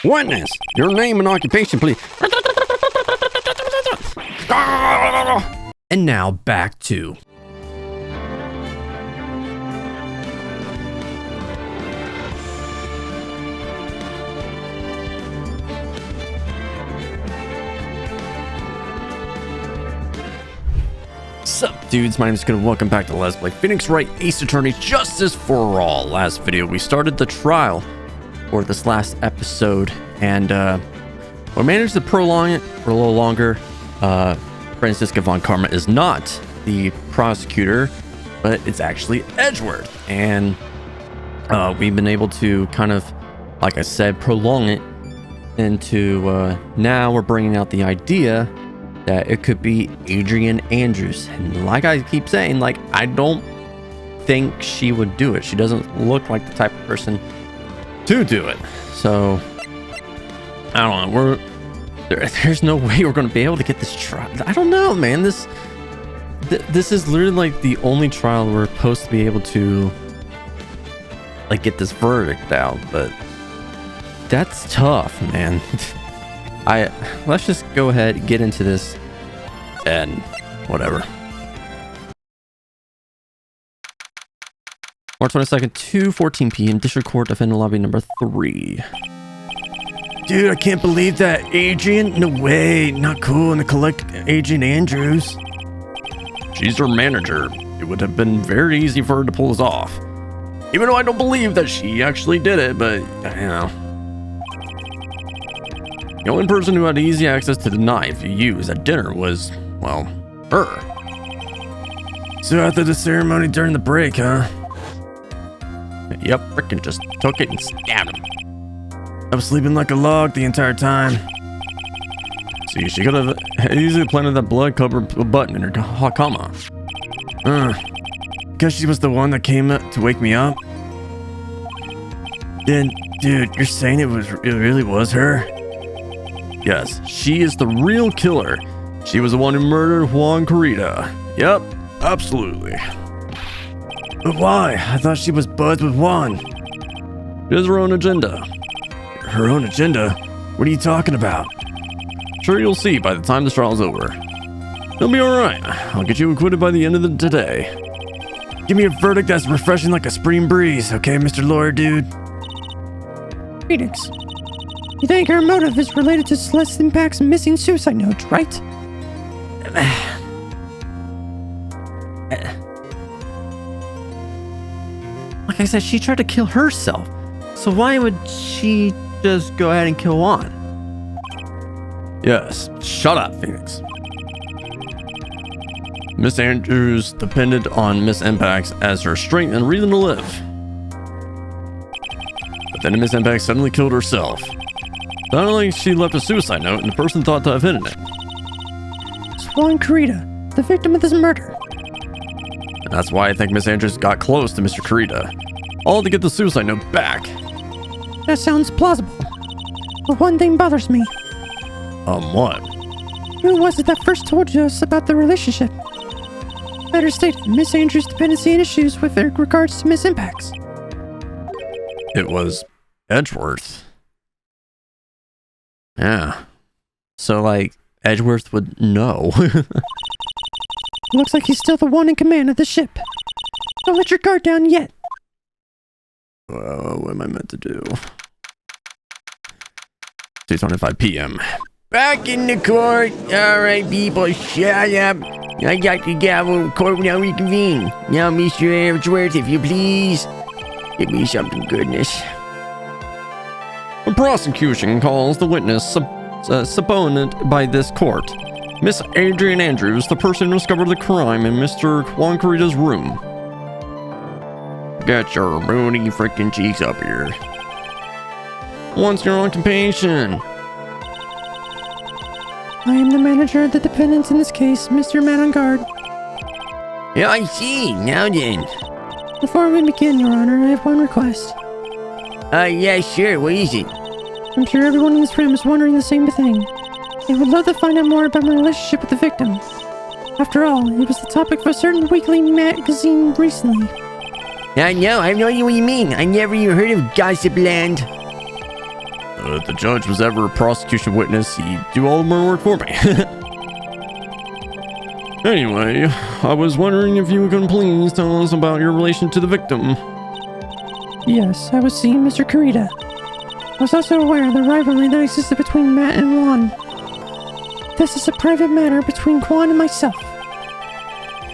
Witness, your name and occupation, please. And now back to... Sup dudes, my name is Good and welcome back to Let's Play Phoenix Wright Ace Attorney Justice for All. Last video we started the trial for this last episode and we managed to prolong it for a little longer. Francisca von Karma is not the prosecutor, but it's actually Edgeworth, and we've been able to kind of, like I said, prolong it into now we're bringing out the idea that it could be Adrian Andrews. And like I keep saying, like, I don't think she would do it. She doesn't look like the type of person to do it. So I don't know. There's no way we're going to be able to get this trial. I don't know, man. This is literally like the only trial we're supposed to be able to like get this verdict out, but that's tough, man. Let's just go ahead and get into this and whatever. March 22nd, 2:14 p.m. District Court, Defendant Lobby number 3. Dude, I can't believe that. Adrian? No way. Not cool. And to collect Adrian Andrews. She's her manager. It would have been very easy for her to pull this off. Even though I don't believe that she actually did it, but you know. The only person who had easy access to the knife you used at dinner was, well, her. So after the ceremony during the break, huh? Yep, frickin' just took it and stabbed him. I was sleeping like a log the entire time. See, she could have easily planted that blood-covered button in her coma. Because she was the one that came up to wake me up? Then, dude, you're saying it really was her? Yes, she is the real killer. She was the one who murdered Juan Corrida. Yep, absolutely. But why? I thought she was buds with Juan. She has her own agenda. Her own agenda? What are you talking about? Sure, you'll see by the time this trial's over. It'll be alright. I'll get you acquitted by the end of the today. Give me a verdict that's refreshing like a spring breeze, okay, Mr. Lawyer Dude? Phoenix, you think her motive is related to Celeste Impact's missing suicide note, right? Like I said, she tried to kill herself. So why would she just go ahead and kill Juan? Yes, shut up, Phoenix. Miss Andrews depended on Miss Impacts as her strength and reason to live. But then Miss Impact suddenly killed herself. Not only she left a suicide note and the person thought to have hidden it. Juan Corrida, the victim of this murder. And that's why I think Miss Andrews got close to Mr. Corrida, all to get the suicide note back. That sounds plausible. But one thing bothers me. What? Who was it that first told us about the relationship? Better stated, Miss Andrews' dependency and issues with regards to Miss Impacts. It was Edgeworth. Yeah. So, like, Edgeworth would know. Looks like he's still the one in command of the ship. Don't let your guard down yet. What am I meant to do? 2:25 p.m. Back in the court. All right, people, shut up. I got the gavel. Court will now reconvene. Now, Mr. Edgeworth, if you please, give me something goodness. The prosecution calls the witness supponent by this court, Miss Adrian Andrews, the person who discovered the crime in Mr. Juan Corrida's room. Get your moody freaking cheeks up here. What's your occupation? I am the manager of the defendants in this case, Mr. Man on Guard. Yeah, I see. Now then. Before we begin, Your Honor, I have one request. Yeah, sure. What is it? I'm sure everyone in this room is wondering the same thing. I would love to find out more about my relationship with the victim. After all, it was the topic of a certain weekly magazine recently. I know. I have no idea what you mean. I never even heard of Gossip Land. If the judge was ever a prosecution witness, he'd do all the murder work for me. Anyway, I was wondering if you could please tell us about your relation to the victim. Yes, I was seeing Mr. Kurita. I was also aware of the rivalry that existed between Matt and Juan. This is a private matter between Juan and myself.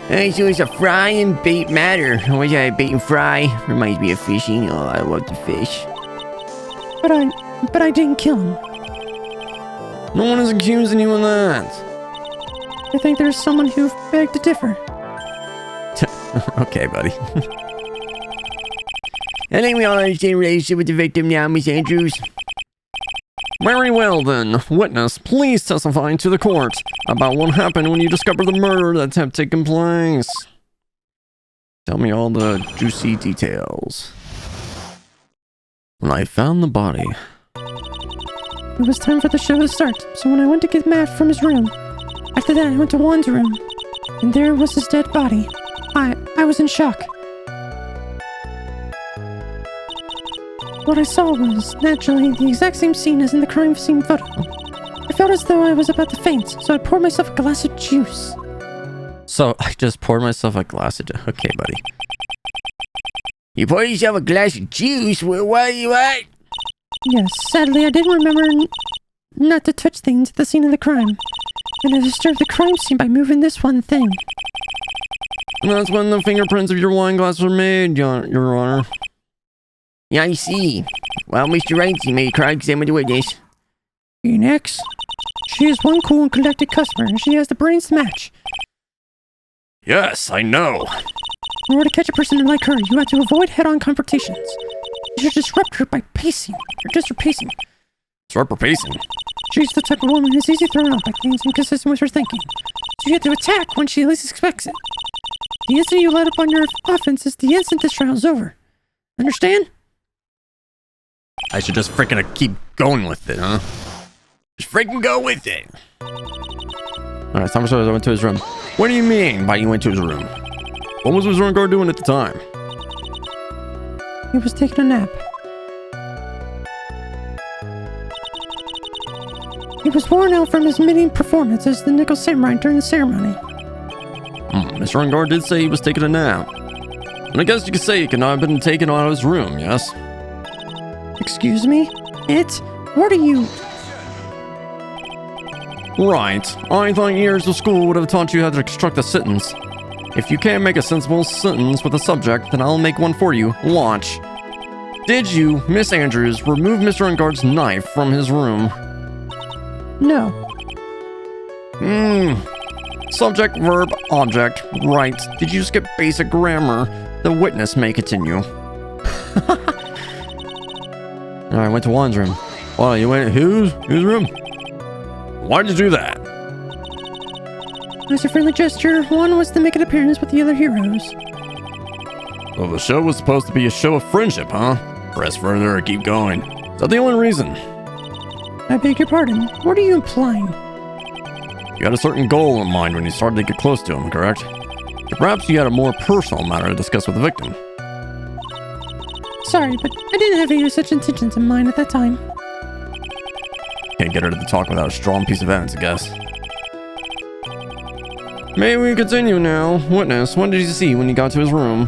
Hey, so it's a fry and bait matter. What's that, bait and fry? Reminds me of fishing. Oh, I love to fish. But I didn't kill him. No one is accusing you of that. I think there's someone who begged to differ. Okay, buddy. I think we all understand relationship with the victim now, Miss Andrews. Very well then. Witness, please testify to the court about what happened when you discovered the murder that had taken place. Tell me all the juicy details. When I found the body... It was time for the show to start, so when I went to get Matt from his room, after that I went to Juan's room, and there was his dead body. I was in shock. What I saw was, naturally, the exact same scene as in the crime scene photo. I felt as though I was about to faint, so I poured myself a glass of juice. So, I just poured myself a glass of juice. Okay, buddy. You poured yourself a glass of juice? What? Yes, sadly I didn't remember not to touch things at the scene of the crime. And I disturbed the crime scene by moving this one thing. And that's when the fingerprints of your wine glass were made, Your Honor. Yeah, I see. Well, Mr. Wright, you may cross-examine the witness. Phoenix. She is one cool and collected customer, and she has the brains to match. Yes, I know. In order to catch a person like her, you have to avoid head-on confrontations. You should disrupt her by pacing, or just her pacing. Disrupt her pacing? She's the type of woman who's easy thrown off by things inconsistent with her thinking. So you have to attack when she least expects it. The instant you let up on your offense is the instant this trial is over. Understand? I should just freaking keep going with it, huh? Just freaking go with it. Alright, Thomas I went to his room. What do you mean by you went to his room? What was his room guard doing at the time? He was taking a nap. He was worn out from his many performances as the Nickel Samurai during the ceremony. Mr. Ungard did say he was taking a nap. And I guess you could say he could not have been taken out of his room, yes? Excuse me? What are you? Right. I thought years of school would have taught you how to construct a sentence. If you can't make a sensible sentence with a subject, then I'll make one for you. Watch. Did you, Miss Andrews, remove Mr. Ungard's knife from his room? No. Subject, verb, object. Right. Did you skip basic grammar? The witness may continue. I went to Juan's room. Well, you went whose room? Why did you do that? As a friendly gesture, Juan was to make an appearance with the other heroes. So the show was supposed to be a show of friendship, huh? Press further or keep going. Is that the only reason? I beg your pardon. What are you implying? You had a certain goal in mind when you started to get close to him, correct? Or perhaps you had a more personal matter to discuss with the victim. Sorry, but I didn't have any such intentions in mind at that time. Can't get her to talk without a strong piece of evidence, I guess. May we continue now? Witness, what did you see when you got to his room?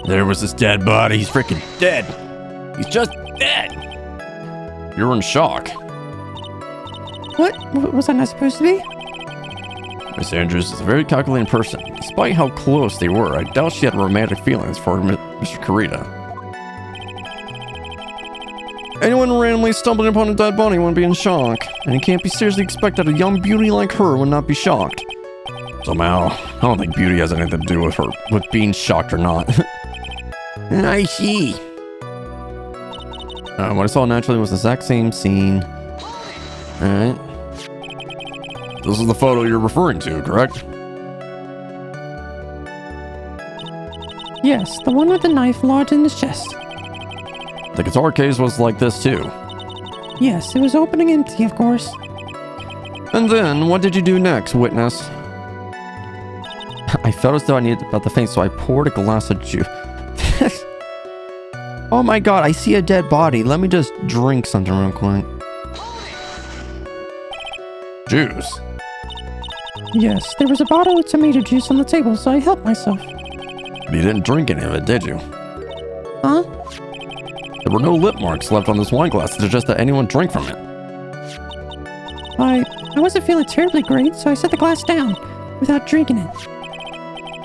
There was this dead body. He's freaking dead. He's just dead. You're in shock. What? Was I not supposed to be? Miss Andrews is a very calculating person. Despite how close they were, I doubt she had romantic feelings for Mr. Kurita. Anyone randomly stumbling upon a dead body wouldn't be in shock, and it can't be seriously expected a young beauty like her would not be shocked. Somehow, I don't think beauty has anything to do with her, with being shocked or not. I see. What I saw naturally was the exact same scene. Alright. This is the photo you're referring to, correct? Yes, the one with the knife lodged in his chest. The guitar case was like this too. Yes, it was open and empty, of course. And then, what did you do next, witness? I felt as though I needed about to faint, so I poured a glass of juice. Oh my god, I see a dead body. Let me just drink something real quick. Juice. Yes, there was a bottle of tomato juice on the table, so I helped myself. But you didn't drink any of it, did you? Huh? There were no lip marks left on this wine glass to suggest that anyone drank from it. I wasn't feeling terribly great, so I set the glass down without drinking it.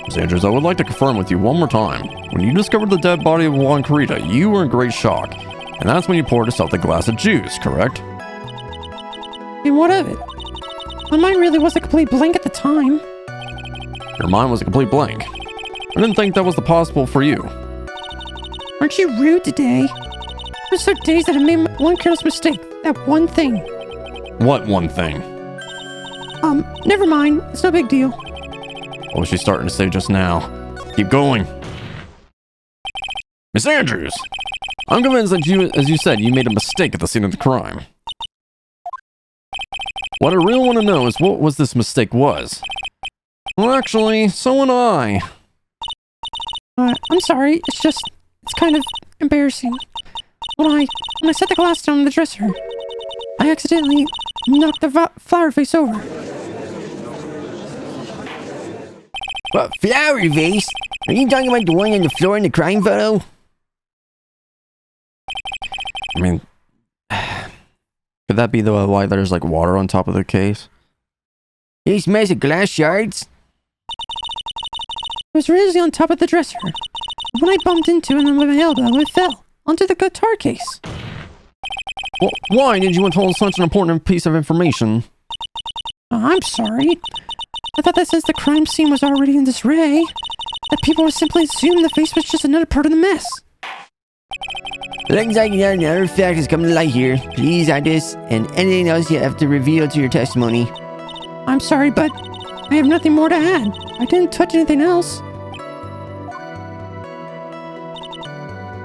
Miss Andrews, I would like to confirm with you one more time. When you discovered the dead body of Juan Carita, you were in great shock. And that's when you poured yourself the glass of juice, correct? And what of it? My mind really was a complete blank at the time. Your mind was a complete blank. I didn't think that was possible for you. Aren't you rude today? I was so dazed that I made one careless mistake. That one thing. What one thing? Never mind. It's no big deal. What was she starting to say just now? Keep going. Miss Andrews! I'm convinced that you, as you said, you made a mistake at the scene of the crime. What I really want to know is what was this mistake was. Well, actually, so am I. I'm sorry. It's kind of embarrassing. When I set the glass down on the dresser, I accidentally knocked the flower vase over. What, flower vase? Are you talking about the one on the floor in the crime photo? I mean, could that be the why there's like water on top of the case? These massive glass shards? It was really on top of the dresser. When I bumped into it with my elbow, it fell onto the guitar case. Well, why did you withhold such an important piece of information? I'm sorry. I thought that since the crime scene was already in disarray, that people would simply assume the face was just another part of the mess. Looks like another fact has come to light here. Please add this and anything else you have to reveal to your testimony. I'm sorry, but I have nothing more to add. I didn't touch anything else.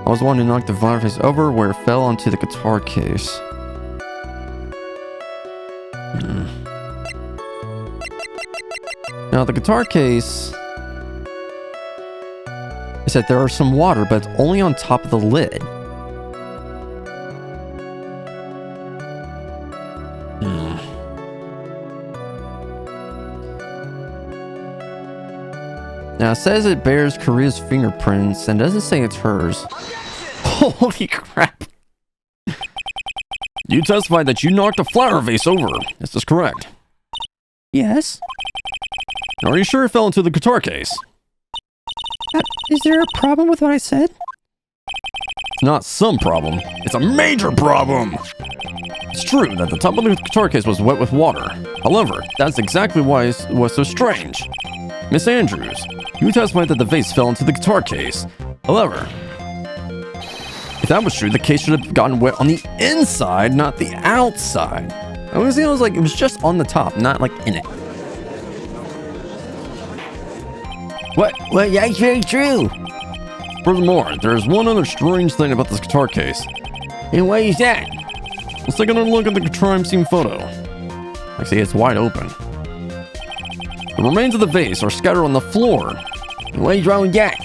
I was the one who knocked the flower vase over where it fell onto the guitar case. Now, the guitar case... It said there are some water, but it's only on top of the lid. Now, it says it bears Korea's fingerprints and doesn't say it's hers. Holy crap. You testified that you knocked a flower vase over. Is this correct? Yes. Are you sure it fell into the guitar case? Is there a problem with what I said? It's not some problem. It's a major problem! It's true that the top of the guitar case was wet with water. However, that's exactly why it was so strange. Miss Andrews, you testified that the vase fell into the guitar case. However, if that was true, the case should have gotten wet on the inside, not the outside. It was like it was just on the top, not like in it. What? Well, that's very true. Furthermore, there's one other strange thing about this guitar case. And what is that? Let's take another look at the crime scene photo. I see it's wide open. The remains of the vase are scattered on the floor. And what is wrong with that?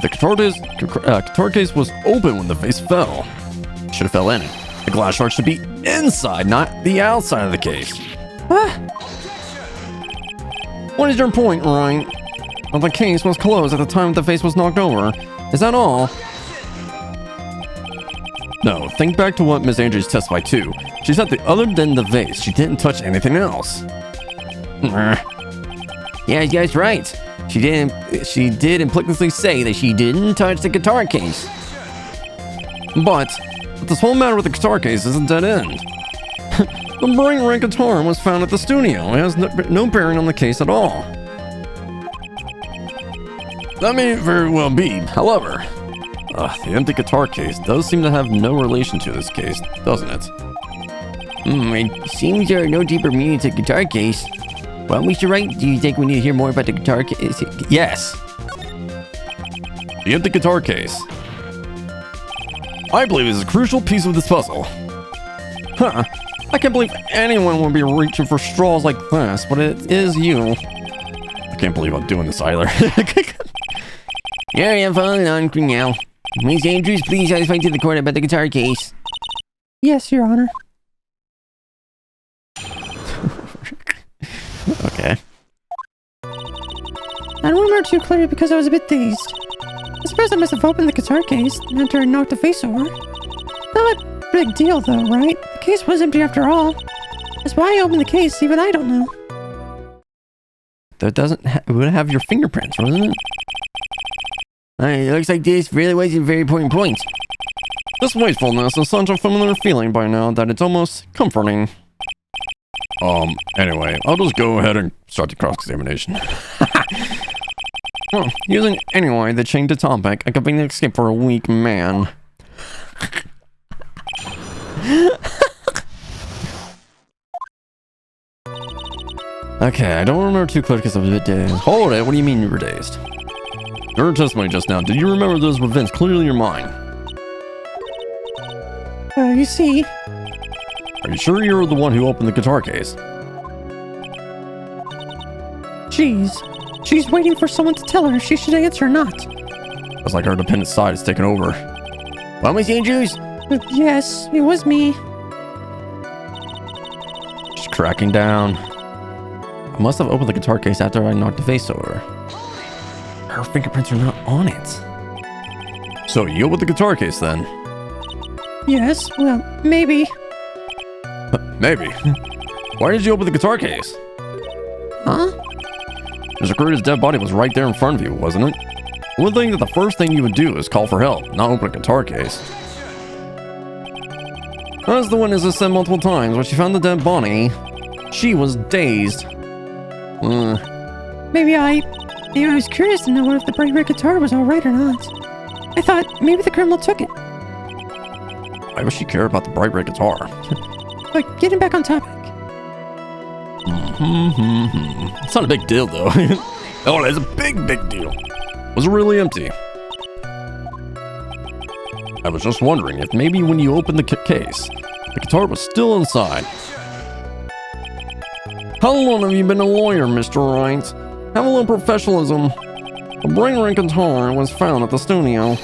The guitar case was open when the vase fell. Should have fell in it. The glass shard should be inside, not the outside of the case. What is your point, Wright? Well, the case was closed at the time the vase was knocked over. Is that all? No, think back to what Miss Andrews testified to. She said that other than the vase, she didn't touch anything else. Yeah, that's right. She did implicitly say that she didn't touch the guitar case. But this whole matter with the guitar case is a dead end. The bright red guitar was found at the studio. It has no bearing on the case at all. That may very well be. However, the empty guitar case does seem to have no relation to this case, doesn't it? It seems there are no deeper meaning to the guitar case. Well, Mr. Wright, do you think we need to hear more about the guitar case? Yes. The empty guitar case. I believe is a crucial piece of this puzzle. I can't believe anyone would be reaching for straws like this, but it is you. I can't believe I'm doing this either. Yeah, I'm following on for now. Miss Andrews, please satisfy to the court about the guitar case. Yes, Your Honor. Okay. I don't remember too clearly because I was a bit dazed. I suppose I must have opened the guitar case after I knocked the face over. Not a big deal though, right? The case was empty after all. That's why I opened the case, even I don't know. That it would have your fingerprints, wasn't it? It looks like this really wasn't a very important point. This wastefulness is such a familiar feeling by now that it's almost comforting. Anyway, I'll just go ahead and start the cross-examination. Well, using anyway the chain to topic, I could be an escape for a weak man. Okay, I don't remember too clearly because I was a bit dazed. Hold it, what do you mean you were dazed? Your testimony just now, did you remember those events clearly in your mind? You see, Are you sure you were the one who opened the guitar case? she's waiting for someone to tell her if she should answer or not. It's like our dependent side is taking over. Well, Miss Andrews? Yes, it was me. She's cracking down. I must have opened the guitar case after I knocked the face over. Her fingerprints are not on it. So you opened the guitar case then? Yes, well, maybe. Maybe. Why did you open the guitar case? Huh? Mr. Curtis' dead body was right there in front of you, wasn't it? You would think that the first thing you would do is call for help, not open a guitar case. As the witness has said multiple times, when she found the dead body, she was dazed. Maybe I was curious to know if the bright red guitar was alright or not. I thought maybe the criminal took it. Why would she care about the bright red guitar? But getting back on topic. It's not a big deal, though. Oh, it's a big deal. Was it really empty? I was just wondering if maybe when you opened the case, the guitar was still inside. How long have you been a lawyer, Mr. Wright? Have a little professionalism. A brain-red guitar was found at the studio.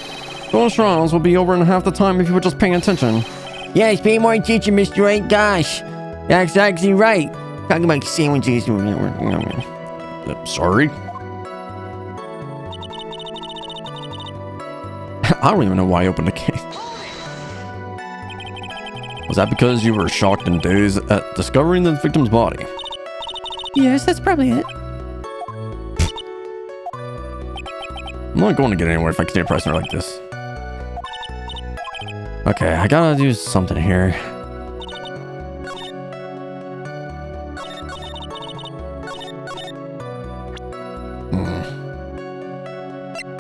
Those trials would be over in half the time if you were just paying attention. Yes, pay more attention, Mr. Wright. Gosh, that's actually right. Talking about sandwiches. Sorry? I don't even know why I opened the case. Was that because you were shocked and dazed at discovering the victim's body? Yes, that's probably it. I'm not going to get anywhere if I continue pressing her like this. Okay, I gotta do something here.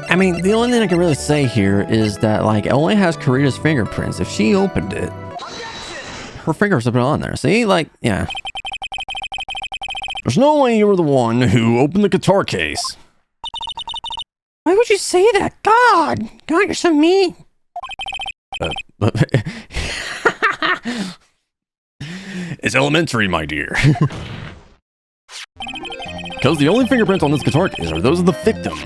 I mean, the only thing I can really say here is that, like, it only has Karita's fingerprints. If she opened it, her fingers have been on there. See? Like, yeah. There's no way you were the one who opened the guitar case. Why would you say that? God, you're so mean. It's elementary, my dear. Because the only fingerprints on this guitar case are those of the victim.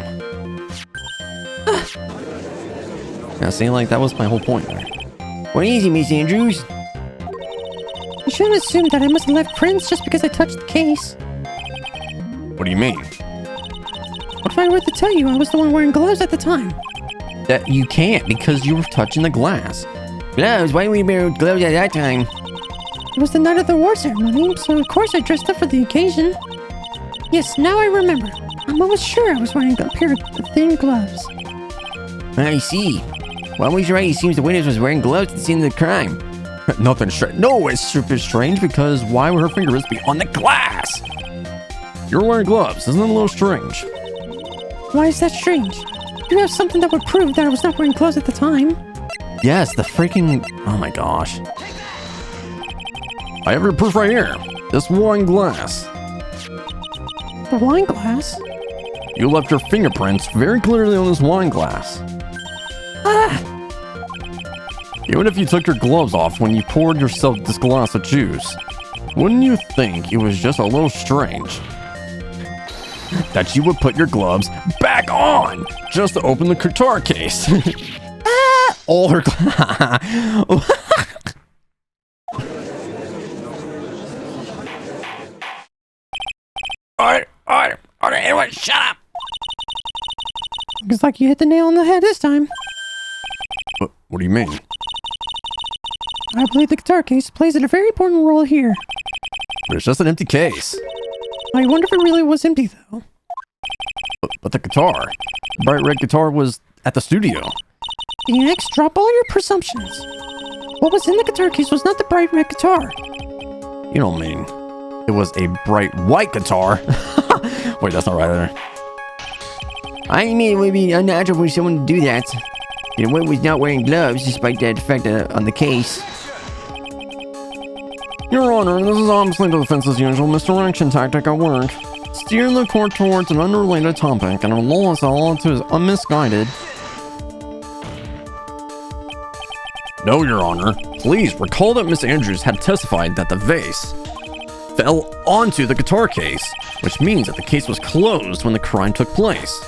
Yeah, see, like, that was my whole point there. Well, easy, Miss Andrews. You shouldn't assume that I must have left prints just because I touched the case. What do you mean? What if I were to tell you I was the one wearing gloves at the time? That you can't because you were touching the glass. Gloves? Why were you wearing gloves at that time? It was the night of the war ceremony, so of course I dressed up for the occasion. Yes, now I remember. I'm almost sure I was wearing a pair of thin gloves. I see. Well, Miss Wright, it seems the witness was wearing gloves at the scene of the crime. Nothing strange. No, it's super strange because why would her fingers be on the glass? You're wearing gloves. Isn't that a little strange? Why is that strange? You have something that would prove that I was not wearing gloves at the time. Yes, the freaking... Oh my gosh. I have your proof right here. This wine glass. The wine glass? You left your fingerprints very clearly on this wine glass. Even if you took your gloves off when you poured yourself this glass of juice, wouldn't you think it was just a little strange that you would put your gloves back on just to open the guitar case? all her... Order, everyone, shut up! Looks like you hit the nail on the head this time. What do you mean? I believe the guitar case plays a very important role here. But it's just an empty case. I wonder if it really was empty, though. But the guitar, the bright red guitar was at the studio. Phoenix, drop all your presumptions. What was in the guitar case was not the bright red guitar. You don't mean it was a bright white guitar? Wait, that's not right there. I mean, it would be unnatural for someone to do that. And one was not wearing gloves, despite that effect on the case. Your Honor, this is obviously the defense as usual misdirection tactic at work. Steer the court towards an unrelated topic and lull us all into misguided. No, Your Honor. Please recall that Miss Andrews had testified that the vase fell onto the guitar case, which means that the case was closed when the crime took place.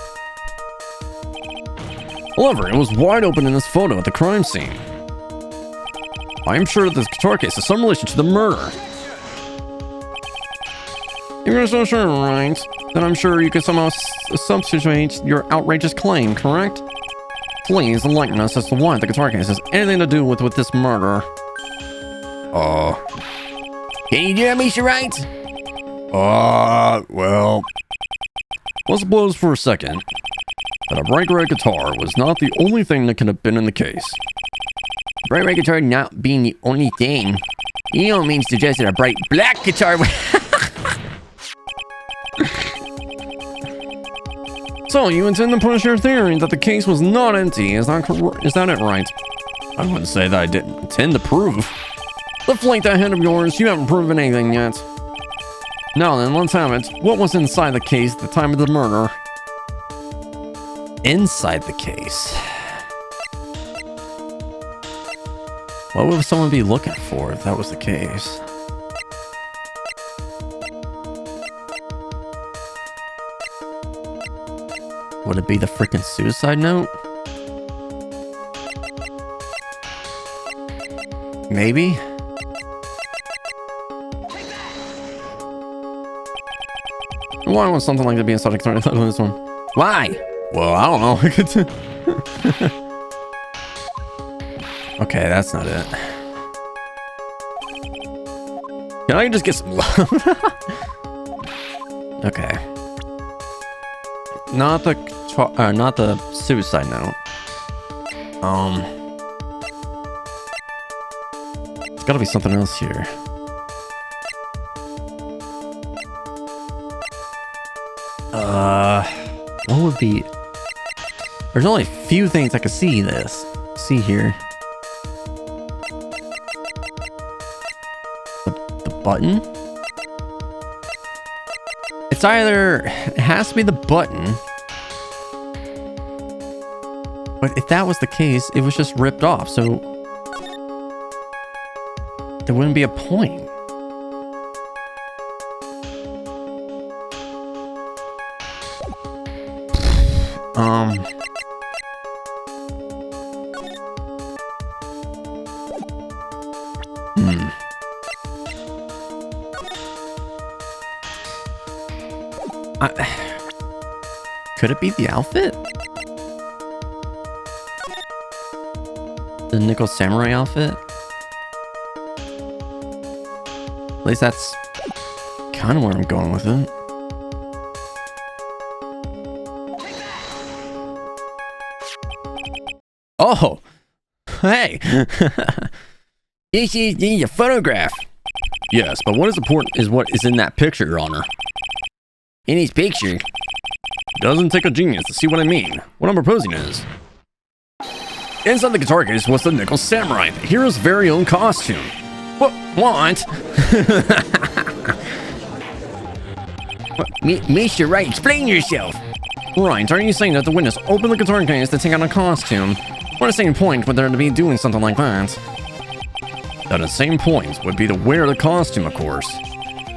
However, it was wide open in this photo at the crime scene. I am sure that this guitar case has some relation to the murder. If you're so sure, right, then I'm sure you could somehow substitute your outrageous claim, correct? Please enlighten us as to why the guitar case has anything to do with this murder. Can you do that, Mr. Wright? Well... Let's suppose for a second that a bright red guitar was not the only thing that could have been in the case. Bright red guitar not being the only thing. You don't mean to suggest that a bright black guitar... So, you intend to push your theory that the case was not empty, is that it, right? I wouldn't say that I didn't intend to prove. The flight ahead of yours, you haven't proven anything yet. Now then, let's have it. What was inside the case at the time of the murder? Inside the case? What would someone be looking for if that was the case? Would it be the freaking suicide note? Maybe? Why would something like that be inside a guitar? This one. Why? Well, I don't know. Okay, that's not it. Can I just get some love? Okay. Not the suicide note. It's gotta be something else here. What would be... There's only a few things I could see here. The button? It's either... It has to be the button. But if that was the case, it was just ripped off, so... There wouldn't be a point. Could it be the outfit? The Nickel Samurai outfit? At least that's kind of where I'm going with it. Oh! Hey! This is a photograph. Yes, but what is important is what is in that picture, Your Honor. In his picture. Doesn't take a genius to see what I mean. What I'm proposing is... Inside the guitar case was the Nickel Samurai, the hero's very own costume. What? Mr. Wright, explain yourself. Right, are you saying that the witness opened the guitar case to take out a costume? What a same point would there to be doing something like that? That the same point would be to wear the costume, of course.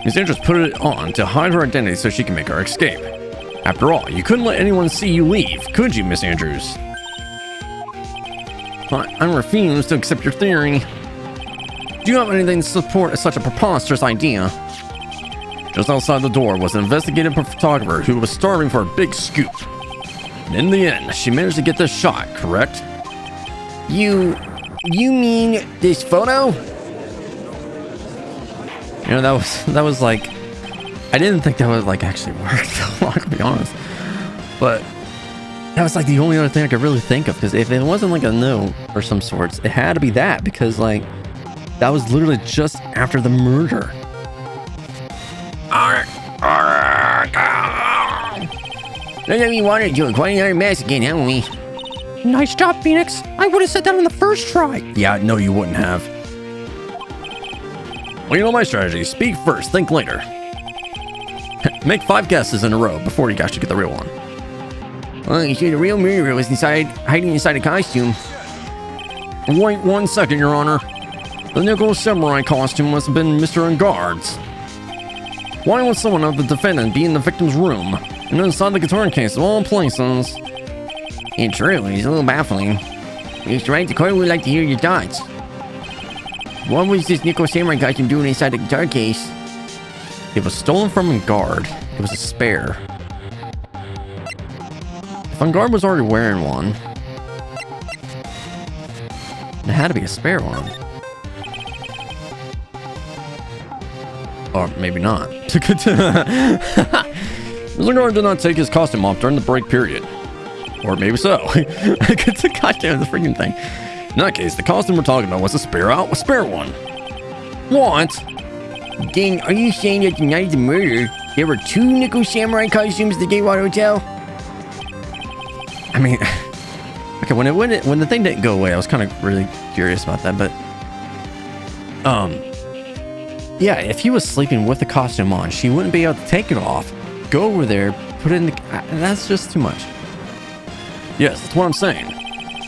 Miss Andrews put it on to hide her identity so she can make her escape. After all, you couldn't let anyone see you leave, could you, Miss Andrews? I refuse to accept your theory. Do you have anything to support such a preposterous idea? Just outside the door was an investigative photographer who was starving for a big scoop. And in the end, she managed to get this shot, correct? You mean this photo? You know, that was like, I didn't think that would like actually work though, I'll be honest. But that was like the only other thing I could really think of, because if it wasn't like a note or some sorts, it had to be that, because like that was literally just after the murder. Looks like we wanted to quite another mess again, haven't we? Nice job, Phoenix. I would have said that on the first try. Yeah, no, you wouldn't have. Well, you know my strategy. Speak first, think later. Make 5 guesses in a row before you actually get the real one. Well, you see, the real murderer was hiding inside a costume. Wait 1 second, Your Honor. The nickel samurai costume must have been Mr. Engard's. Why would someone of the defendant be in the victim's room and inside the guitar case of all places? It's true, it's a little baffling. Mr. Wright, the court would like to hear your thoughts. What was this nickel samurai costume doing inside the guitar case? It was stolen from Engard. It was a spare. If Engard was already wearing one, it had to be a spare one. Or maybe not. Mr. Engard did not take his costume off during the break period. Or maybe so. It's a goddamn freaking thing. In that case, the costume we're talking about was a spare one. What? Then, are you saying that the night of the murder, there were 2 nickel samurai costumes at the Gateway Hotel? I mean, okay, when the thing didn't go away, I was kind of really curious about that, but yeah, if he was sleeping with the costume on, she wouldn't be able to take it off, go over there, put it in the... That's just too much. Yes, that's what I'm saying.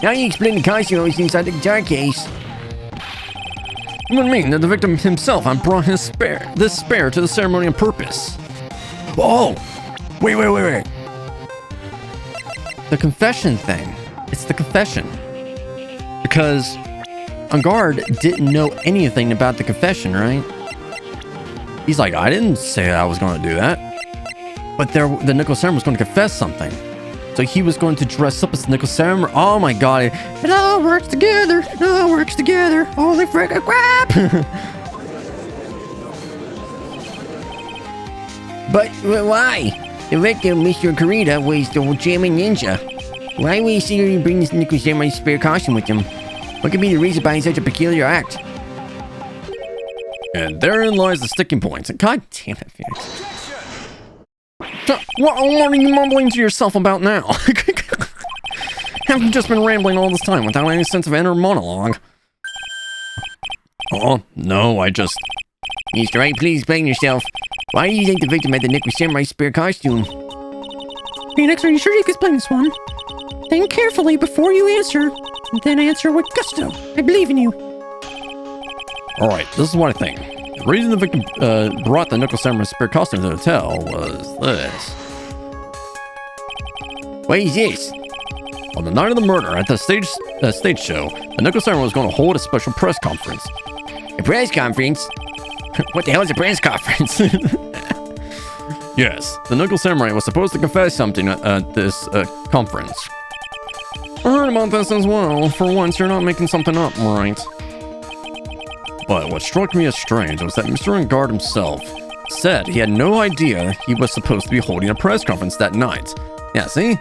How do you explain the costume was inside the guitar case? It would mean that the victim himself had brought this spare to the ceremony on purpose. Oh! Wait. The confession thing. It's the confession. Because Engard didn't know anything about the confession, right? He's like, I didn't say I was going to do that. But the nickel samurai was going to confess something. So he was going to dress up as the nickel samurai. Oh my god. It all works together. It all works together. Holy frickin' crap! But why? The victim, Mr. Kurita, was the German ninja. Why would he secretly bring this nickel samurai spare costume with him? What could be the reason behind such a peculiar act? And therein lies the sticking point. God damn it, Phoenix. What are you mumbling to yourself about now? Have you just been rambling all this time without any sense of inner monologue? Oh, no, I just... Mr. Wright, please explain yourself. Why do you think the victim had the nickel samurai spare costume? Phoenix, are you sure you can explain this one? Think carefully before you answer, and then answer with gusto. I believe in you. Alright, this is what I think. The reason the victim brought the nickel samurai spare costume to the hotel was this. What is this? On the night of the murder at the stage show, the nickel samurai was going to hold a special press conference. A press conference? What the hell is a press conference? Yes, the nickel samurai was supposed to confess something at this conference. I heard about this as well. For once, you're not making something up, right? But what struck me as strange was that Mr. Engard himself said he had no idea he was supposed to be holding a press conference that night. Yeah, see?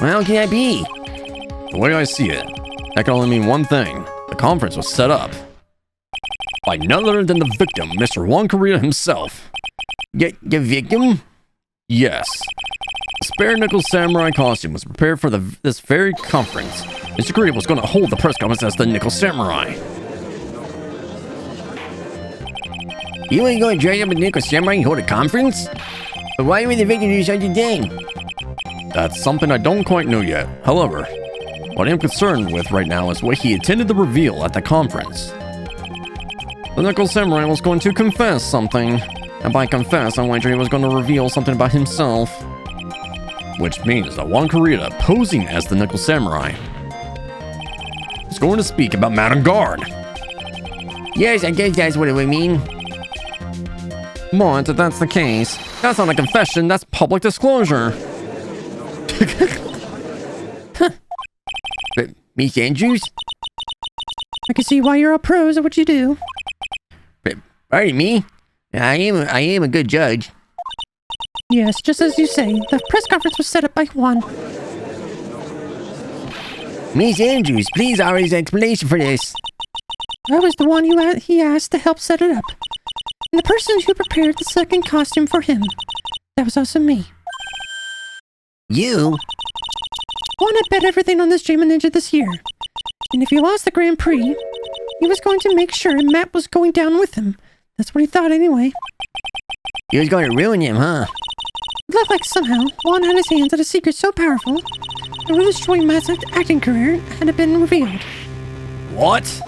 Well, how can that be? The way I see it, that can only mean one thing. The conference was set up by none other than the victim, Mr. Kurita himself. The victim? Yes. The spare nickel samurai costume was prepared for this very conference. Mr. Kurita was going to hold the press conference as the nickel samurai. You ain't going to dress up a nickel samurai and hold a conference? But why would the victim do such a thing? That's something I don't quite know yet. However, what I'm concerned with right now is what he intended to reveal at the conference. The nickel samurai was going to confess something. And by confess, I'm wondering he was going to reveal something about himself. which means that Juan Corrida, posing as the Nickel Samurai, is going to speak about Matt on guard. Yes, I guess that's what it would mean. What, if that's the case? That's not a confession, that's public disclosure. But, Miss Andrews? I can see why you're all pros at what you do. Pardon me? I am a good judge. Yes, just as you say, the press conference was set up by Juan. Miss Andrews, please offer his explanation for this. I was the one he asked to help set it up. And the person who prepared the second costume for him. That was also me. You? Juan had bet everything on this Jamon Ninja this year. And if he lost the Grand Prix, he was going to make sure Matt was going down with him. That's what he thought anyway. He was going to ruin him, huh? It looked like somehow Juan had his hands on a secret so powerful that would destroy Matt's acting career had it been revealed. What?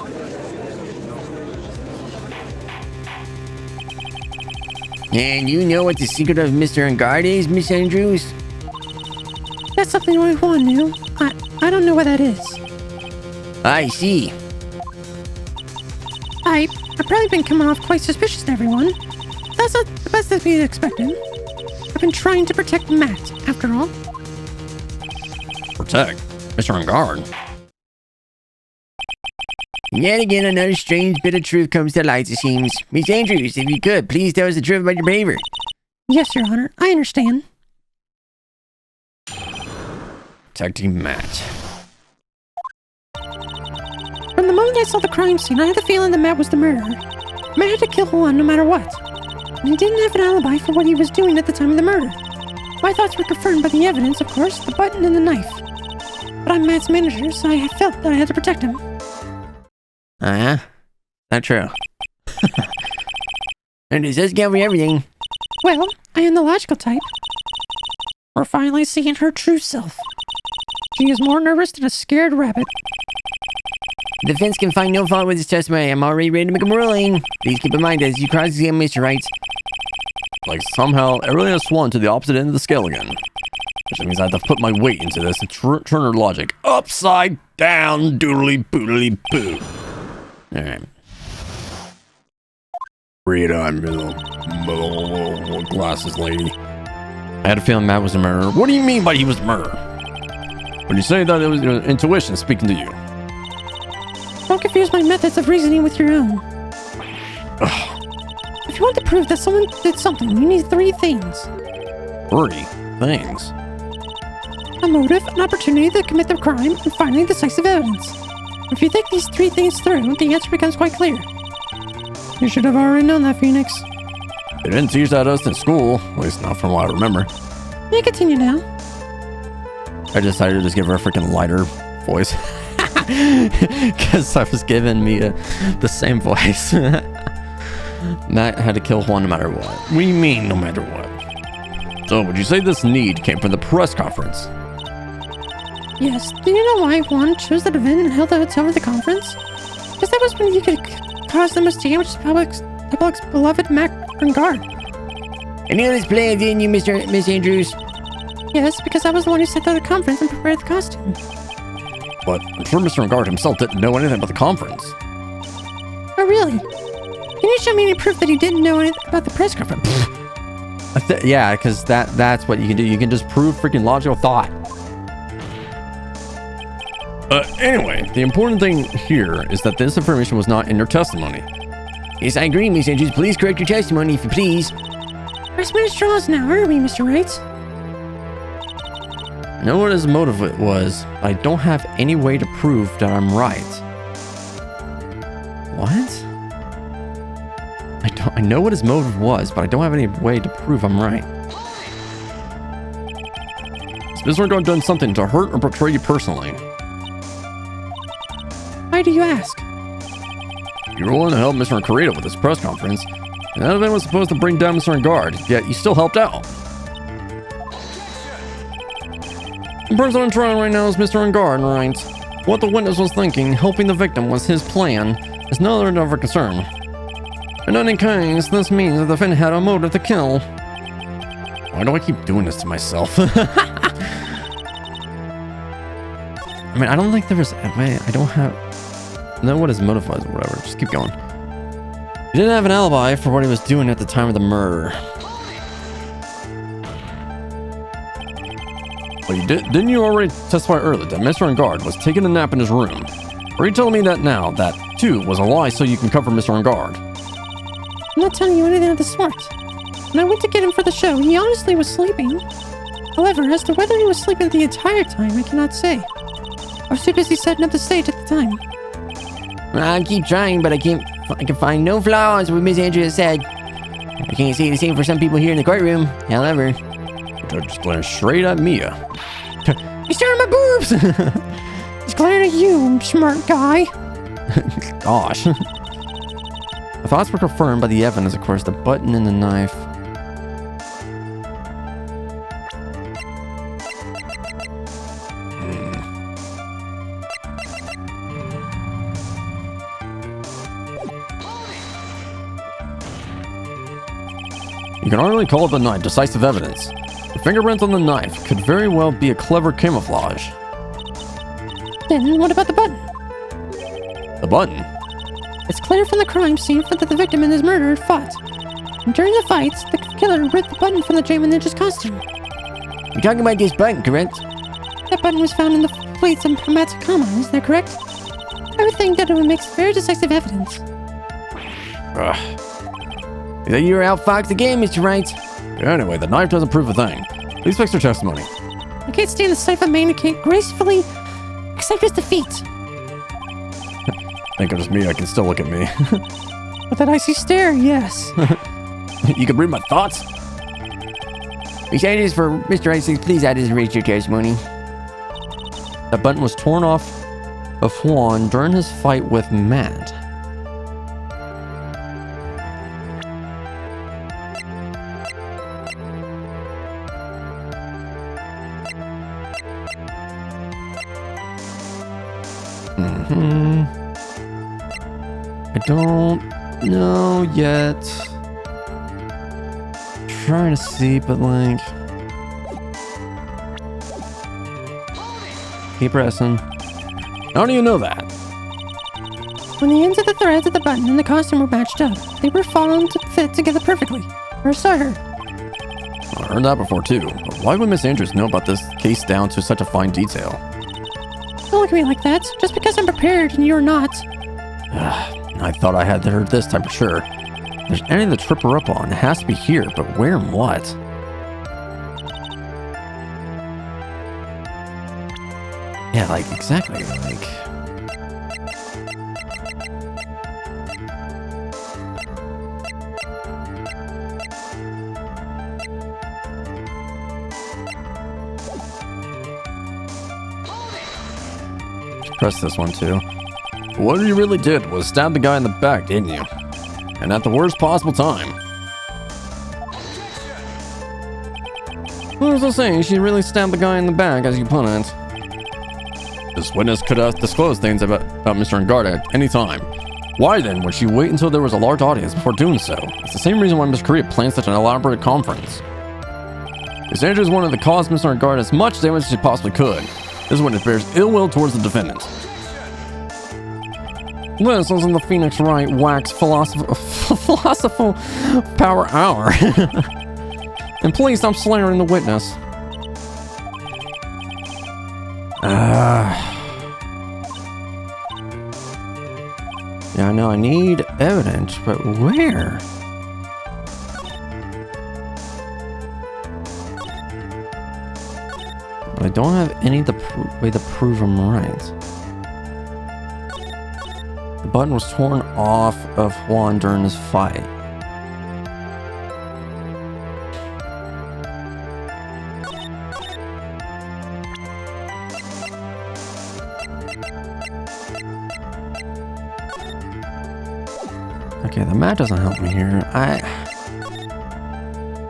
And you know what the secret of Mr. On Guard is, Miss Andrews? That's something only Juan knew. I don't know what that is. I see. I've probably been coming off quite suspicious to everyone. That's not the best that we expected. I've been trying to protect Matt, after all. Protect? Mr. On guard? Yet again, another strange bit of truth comes to light, it seems. Miss Andrews, if you could, please tell us the truth about your behavior. Yes, Your Honor, I understand. Protecting Matt. From the moment I saw the crime scene, I had the feeling that Matt was the murderer. Matt had to kill Juan no matter what. And he didn't have an alibi for what he was doing at the time of the murder. My thoughts were confirmed by the evidence, of course, the button and the knife. But I'm Matt's manager, so I felt that I had to protect him. Not true. And it does count for everything. Well, I am the logical type. We're finally seeing her true self. She is more nervous than a scared rabbit. The defense can find no fault with his testimony. I'm already ready to make a ruling. Please keep in mind as you cross-examine Mr. Wright. Like somehow everything has swung to the opposite end of the scale again. Which means I have to put my weight into this and turn her logic upside down, doodly boodly boo. Alright. Read on, little glasses lady. I had a feeling Matt was the murderer. What do you mean by he was the murderer? When you say that, it was your intuition speaking to you. Don't confuse my methods of reasoning with your own. If you want to prove that someone did something, you need 3 things. 3 things? A motive, an opportunity to commit the crime, and finally decisive evidence. If you think these 3 things through, the answer becomes quite clear. You should have already known that, Phoenix. They didn't teach that us in school, at least not from what I remember. You continue now. I decided to just give her a freaking lighter voice. Because I was giving me the same voice. Matt had to kill Juan no matter what. What do you mean, no matter what? So, would you say this need came from the press conference? Yes, do you know why Juan chose that event and held the hotel for the conference? Because that was when he could cause the most damage to the public's beloved Matt on guard. I knew this plan, didn't you, Miss Andrews? Yes, because I was the one who set up the conference and prepared the costume. But I'm sure Mr. Guard himself didn't know anything about the conference. Oh, really? Can you show me any proof that he didn't know anything about the press conference? Yeah, because that's what you can do. You can just prove freaking logical thought. Anyway, the important thing here is that this information was not in your testimony. Yes, I agree, Miss Andrews. Please correct your testimony, if you please. We're as many straws now, aren't we, Mr. Wright? I know what his motive was, but I don't have any way to prove that I'm right. What? I know what his motive was, but I don't have any way to prove I'm right. Has Mr. Guard done something to hurt or betray you personally? Why do you ask? You were willing to help Mr. Corrida with his press conference, and that event was supposed to bring down Mr. Guard, yet you still helped out. The person on trial right now is Mr. Guard, right? What the witness was thinking, helping the victim was his plan, is no other of a concern. In any case, this means that the defendant had a motive to kill. Why do I keep doing this to myself? I mean, I don't think there was... I don't have... know what his motive was or whatever. Just keep going. He didn't have an alibi for what he was doing at the time of the murder. Well, you didn't you already testify earlier that Mr. Engard was taking a nap in his room? Or are you telling me that now that, too, was a lie so you can cover Mr. Engard? I'm not telling you anything of the sort. When I went to get him for the show, he honestly was sleeping. However, as to whether he was sleeping the entire time, I cannot say. I was too busy setting up the stage at the time. I keep trying, but I can find no flaws with Miss Andrea said. I can't say the same for some people here in the courtroom. However, The judge is glaring straight at Mia. You staring at my boobs! He's glaring at you, smart guy. Gosh. The thoughts were confirmed by the evidence, of course, the button and the knife. You can hardly call the knife decisive evidence. The fingerprint on the knife could very well be a clever camouflage. Then what about the button? The button? It's clear from the crime scene that the victim and his murderer fought. And during the fights, the killer ripped the button from the Draymond Ninja's costume. you're talking about this button, correct? That button was found in the plates of Matacama, is that correct? I would think that it would make very decisive evidence. Ugh. You're outfoxed again, Mr. Wright. Anyway, the knife doesn't prove a thing. Please fix your testimony. I can't stand the sight of a man who can't gracefully accept his defeat. Thank goodness me, I can still look at me. With that icy stare, yes. You can read my thoughts? Besides, for Mr. Wright says, please add his erase your testimony. That button was torn off of Juan during his fight with Matt. I don't know yet. Trying to see, but like... Keep pressing. How do you know that? When the ends of the threads of the button and the costume were matched up, they were found to fit together perfectly. Or so I heard. I heard that before too, but why would Miss Andrews know about this case down to such a fine detail? Don't look at me like that. Just because I'm prepared and you're not. I thought I had heard this time for sure. If there's anything to trip her up on, it has to be here, but where and what? Yeah, like, exactly, like... Just press this one, too. What you really did was stab the guy in the back, didn't you? And at the worst possible time. What was I saying? She really stabbed the guy in the back, as you put it. This witness could have disclosed things about Mr. Engard at any time. Why then would she wait until there was a large audience before doing so? It's the same reason why Miss Korea planned such an elaborate conference. Miss Andrews wanted to cause Mr. Engard as much damage as she possibly could. This witness bears ill will towards the defendant. This isn't the Phoenix Wright wax philosophical power hour. And please stop slandering the witness. Yeah, I know I need evidence, but where? But I don't have any way to prove I'm right. The button was torn off of Juan during his fight. Okay, the mat doesn't help me here.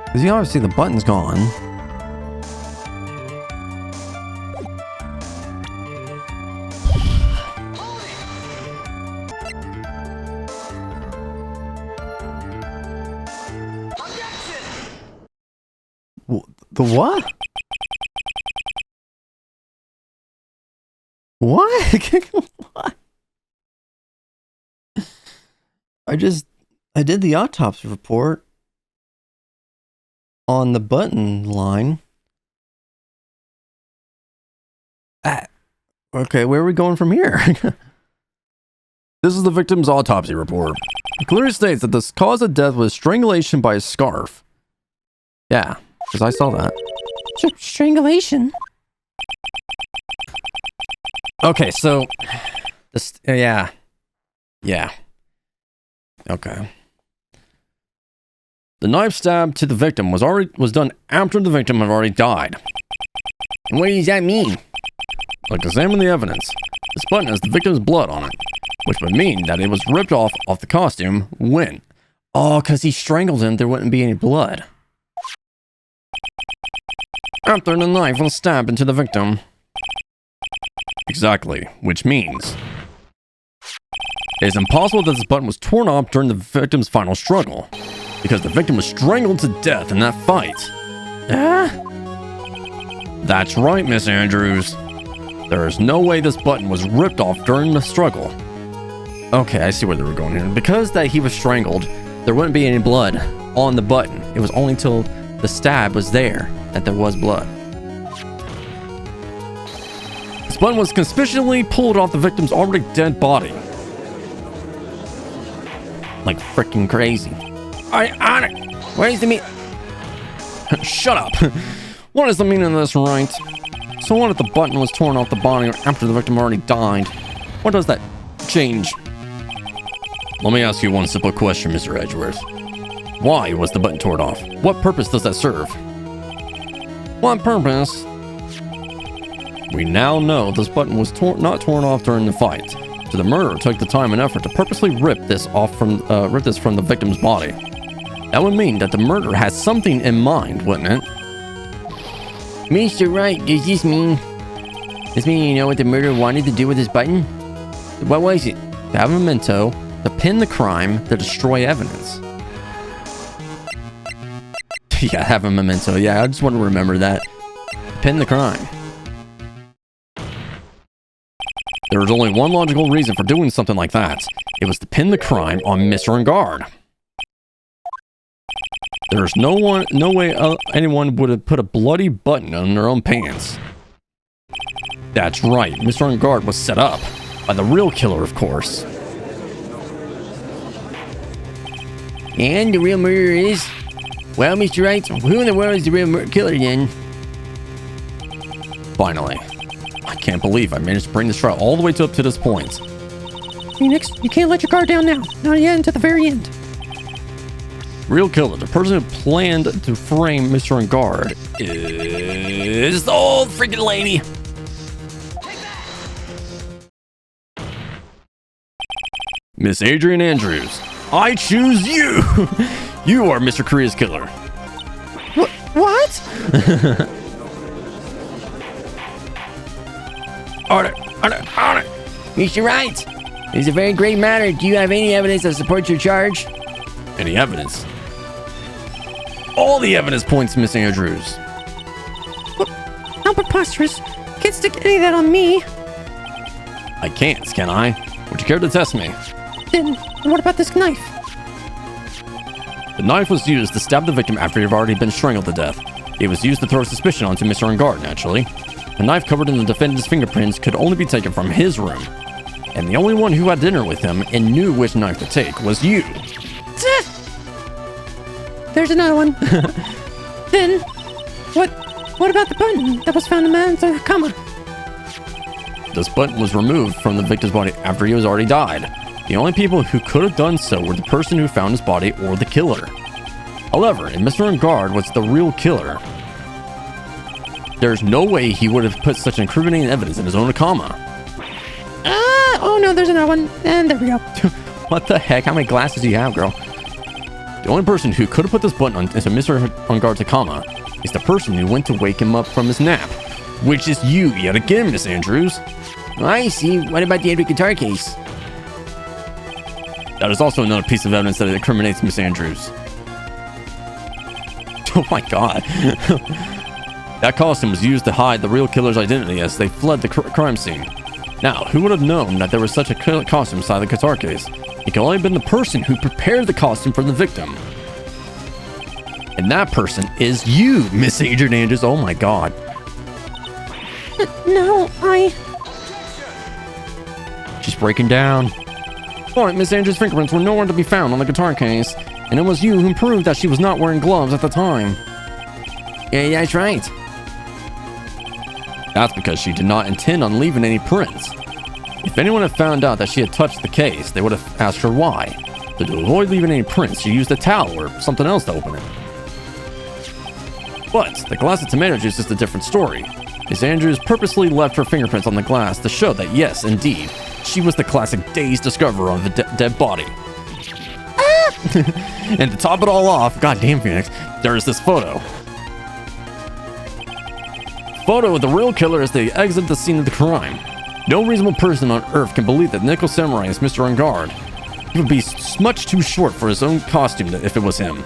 Because you obviously the button's gone. The what? What? What? I did the autopsy report on the button line. Okay, where are we going from here? This is the victim's autopsy report. It clearly states that the cause of death was strangulation by a scarf. Yeah, because I saw that. Strangulation? Okay, so this, yeah. Okay. The knife stab to the victim was done after the victim had already died. And what does that mean? Like, examine the evidence. This button has the victim's blood on it, which would mean that it was ripped off the costume when. Oh, because he strangled him, there wouldn't be any blood. After the knife was stabbed into the victim. Exactly, which means it is impossible that this button was torn off during the victim's final struggle, because the victim was strangled to death in that fight. That's right, Miss Andrews. There is no way this button was ripped off during the struggle. Okay, I see where they were going here. Because that he was strangled, there wouldn't be any blood on the button. It was only till the stab was there that there was blood. This button was conspicuously pulled off the victim's already dead body. Like freaking crazy. On it. What is the mean? Shut up. What is the meaning of this, right? So what if the button was torn off the body after the victim already died? What does that change? Let me ask you one simple question, Mr. Edgeworth. Why was the button torn off? What purpose does that serve? What purpose? We now know this button was not torn off during the fight, so the murderer took the time and effort to purposely rip this from the victim's body. That would mean that the murderer has something in mind, wouldn't it? Mr. Wright, does this mean you know what the murderer wanted to do with this button? What was it? To have a memento, to pin the crime, to destroy evidence. Yeah, have a memento. Yeah, I just want to remember that. Pin the crime. There was only one logical reason for doing something like that. It was to pin the crime on Mr. Engard. There's no way anyone would have put a bloody button on their own pants. That's right, Mr. Engard was set up by the real killer, of course. And the real murderer is? Well, Mr. Wright, who in the world is the real killer then? Finally. I can't believe I managed to bring this trial all the way up to this point. Phoenix, you can't let your guard down now. Not yet until the very end. Real killer, the person who planned to frame Mr. Engard, is the old freaking lady. Miss Adrian Andrews, I choose you. You are Mr. Korea's killer. What? Order. Mr. Wright, it's a very grave matter. Do you have any evidence that supports your charge? Any evidence? All the evidence points to Miss Andrews. How preposterous. Can't stick any of that on me. I can't, can I? Would you care to test me? Then what about this knife? The knife was used to stab the victim after he had already been strangled to death. It was used to throw suspicion onto Mr. Engard, naturally. The knife covered in the defendant's fingerprints could only be taken from his room. And the only one who had dinner with him and knew which knife to take was you. There's another one. Then, what about the button that was found in MNIDakota? This button was removed from the victim's body after he was already died. The only people who could have done so were the person who found his body or the killer. However, if Mr. Engard was the real killer, there's no way he would have put such incriminating evidence in his own comma. Oh no, there's another one. And there we go. What the heck? How many glasses do you have, girl? The only person who could have put this button into Mr. Engard's comma is the person who went to wake him up from his nap, which is you yet again, Miss Andrews. I see. What about the guitar case? That is also another piece of evidence that incriminates Miss Andrews. Oh my god. That costume was used to hide the real killer's identity as they fled the crime scene. Now, who would have known that there was such a costume inside the guitar case? It could only have been the person who prepared the costume for the victim. And that person is you, Miss Adrian Andrews. Oh my god. No, She's breaking down. Alright, Miss Andrews' fingerprints were nowhere to be found on the guitar case. And it was you who proved that she was not wearing gloves at the time. Yeah, that's right. That's because she did not intend on leaving any prints. If anyone had found out that she had touched the case, they would have asked her why. But to avoid leaving any prints, she used a towel or something else to open it. But the glass of tomato juice is a different story. Miss Andrews purposely left her fingerprints on the glass to show that yes, indeed, she was the classic dazed discoverer of the dead body. And to top it all off, goddamn Phoenix, there is this photo. Photo of the real killer as they exit the scene of the crime. No reasonable person on Earth can believe that Nickel Samurai is Mr. On Guard. He would be much too short for his own costume if it was him.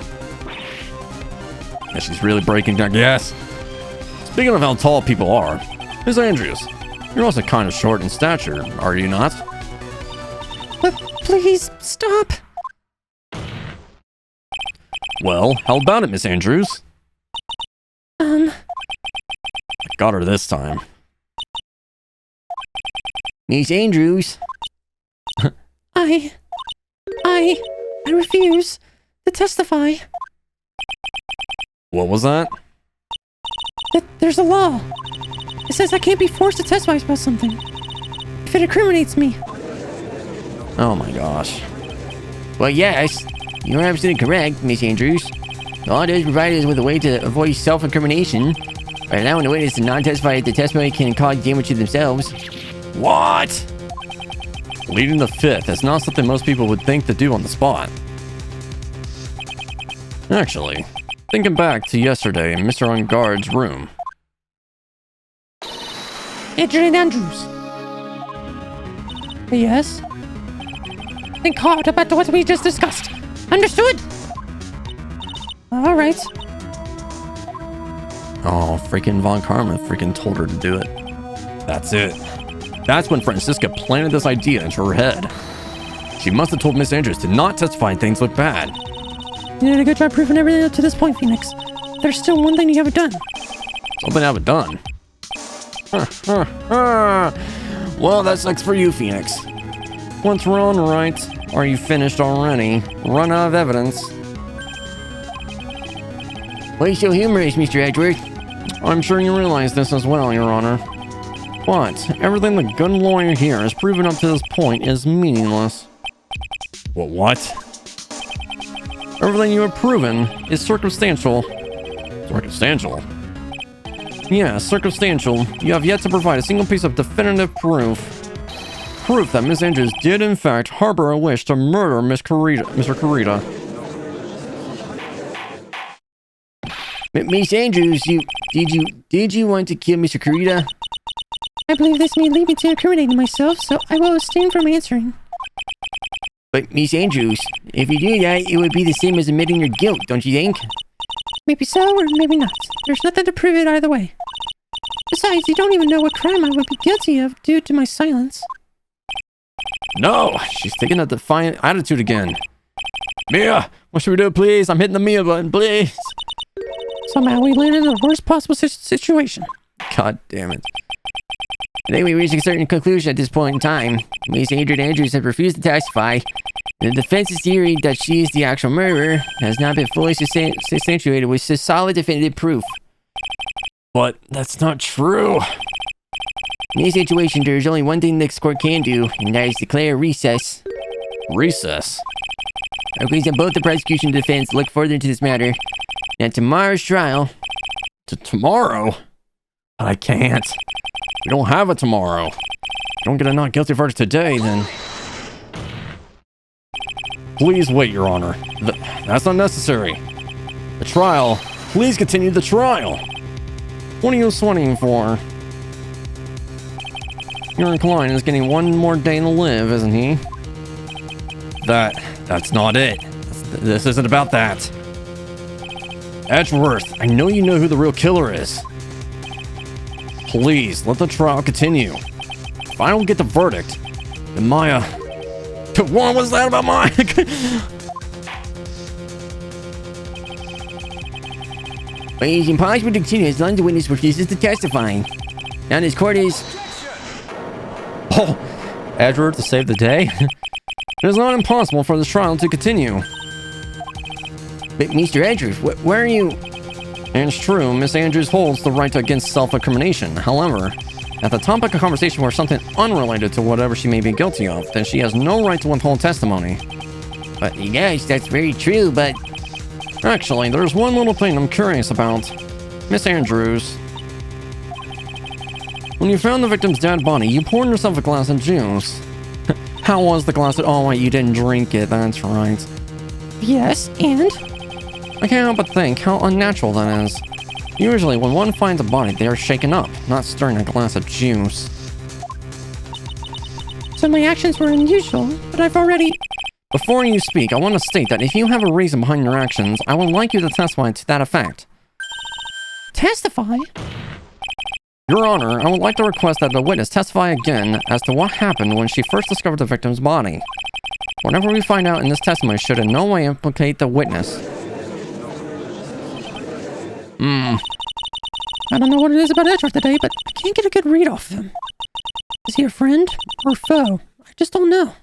And she's really breaking down. Yes. Speaking of how tall people are, Miss Andrews, you're also kind of short in stature, are you not? but please stop. Well, how about it, Miss Andrews? Got her this time. Miss Andrews. I refuse to testify. What was that? That there's a law. It says I can't be forced to testify about something if it incriminates me. Oh my gosh. Well, yes, you're absolutely correct, Miss Andrews. The law does provide us with a way to avoid self-incrimination by allowing the witness to not testify if the testimony can cause damage to themselves. What? Leading the fifth is not something most people would think to do on the spot. Actually, thinking back to yesterday in Mr. On Guard's room. Adrian Andrews. Yes? Think hard about what we just discussed. Understood? Alright. Oh, freaking Von Karma freaking told her to do it. That's it. That's when Francisca planted this idea into her head. She must have told Miss Andrews to not testify and things look bad. You did a good job proving everything up to this point, Phoenix. There's still one thing you haven't done. Something I haven't done. Well, that sucks for you, Phoenix. Once we're on right, are you finished already? Run out of evidence. Why are you so humorous, Mr. Edgeworth? I'm sure you realize this as well, Your Honor. But everything the good lawyer here has proven up to this point is meaningless. What? Everything you have proven is circumstantial. Circumstantial? Yeah, circumstantial. You have yet to provide a single piece of definitive proof. Proof that Miss Andrews did in fact harbor a wish to murder Mr. Kurita. Miss Andrews, did you want to kill Mr. Kurita? I believe this may lead me to incriminating myself, so I will abstain from answering. But Miss Andrews, if you do that, it would be the same as admitting your guilt, don't you think? Maybe so, or maybe not. There's nothing to prove it either way. Besides, you don't even know what crime I would be guilty of due to my silence. No, she's taking a defiant attitude again. Mia, what should we do, please? I'm hitting the Mia button, please. Somehow we landed in the worst possible situation. God damn it. I think we reached a certain conclusion at this point in time. Miss Adrian Andrews has refused to testify. The defense's theory that she is the actual murderer has not been fully substantiated with solid definitive proof. But that's not true. In this situation, there is only one thing this court can do, and that is declare recess. Recess? Okay, so both the prosecution and defense look further into this matter. And at tomorrow's trial... Tomorrow? I can't. We don't have a tomorrow. Don't get a not guilty verdict today, then... Please wait, Your Honor. That's not necessary. The trial. Please continue the trial. What are you sweating for? Your client is getting one more day to live, isn't he? That's not it. This isn't about that. Edgeworth, I know you know who the real killer is. Please, let the trial continue. if I don't get the verdict, then Maya... What was that about Maya? But it's impossible to continue as long as the witness refuses to testify. Now this court is... Oh, Edward to save the day? It is not impossible for this trial to continue. But Mr. Andrews, where are you? And it's true, Miss Andrews holds the right against self-incrimination. However, if the topic of conversation were something unrelated to whatever she may be guilty of, then she has no right to withhold testimony. But yes, that's very true, but... Actually, there's one little thing I'm curious about. Miss Andrews, when you found the victim's dead body, you poured yourself a glass of juice. How was the glass of... Oh, wait, you didn't drink it, that's right. Yes, and? I can't help but think how unnatural that is. Usually, when one finds a body, they are shaken up, not stirring a glass of juice. So my actions were unusual, but I've already... Before you speak, I want to state that if you have a reason behind your actions, I would like you to testify to that effect. Testify? Your Honor, I would like to request that the witness testify again as to what happened when she first discovered the victim's body. Whatever we find out in this testimony should in no way implicate the witness. I don't know what it is about Edward today, but I can't get a good read off him. Is he a friend or foe? I just don't know.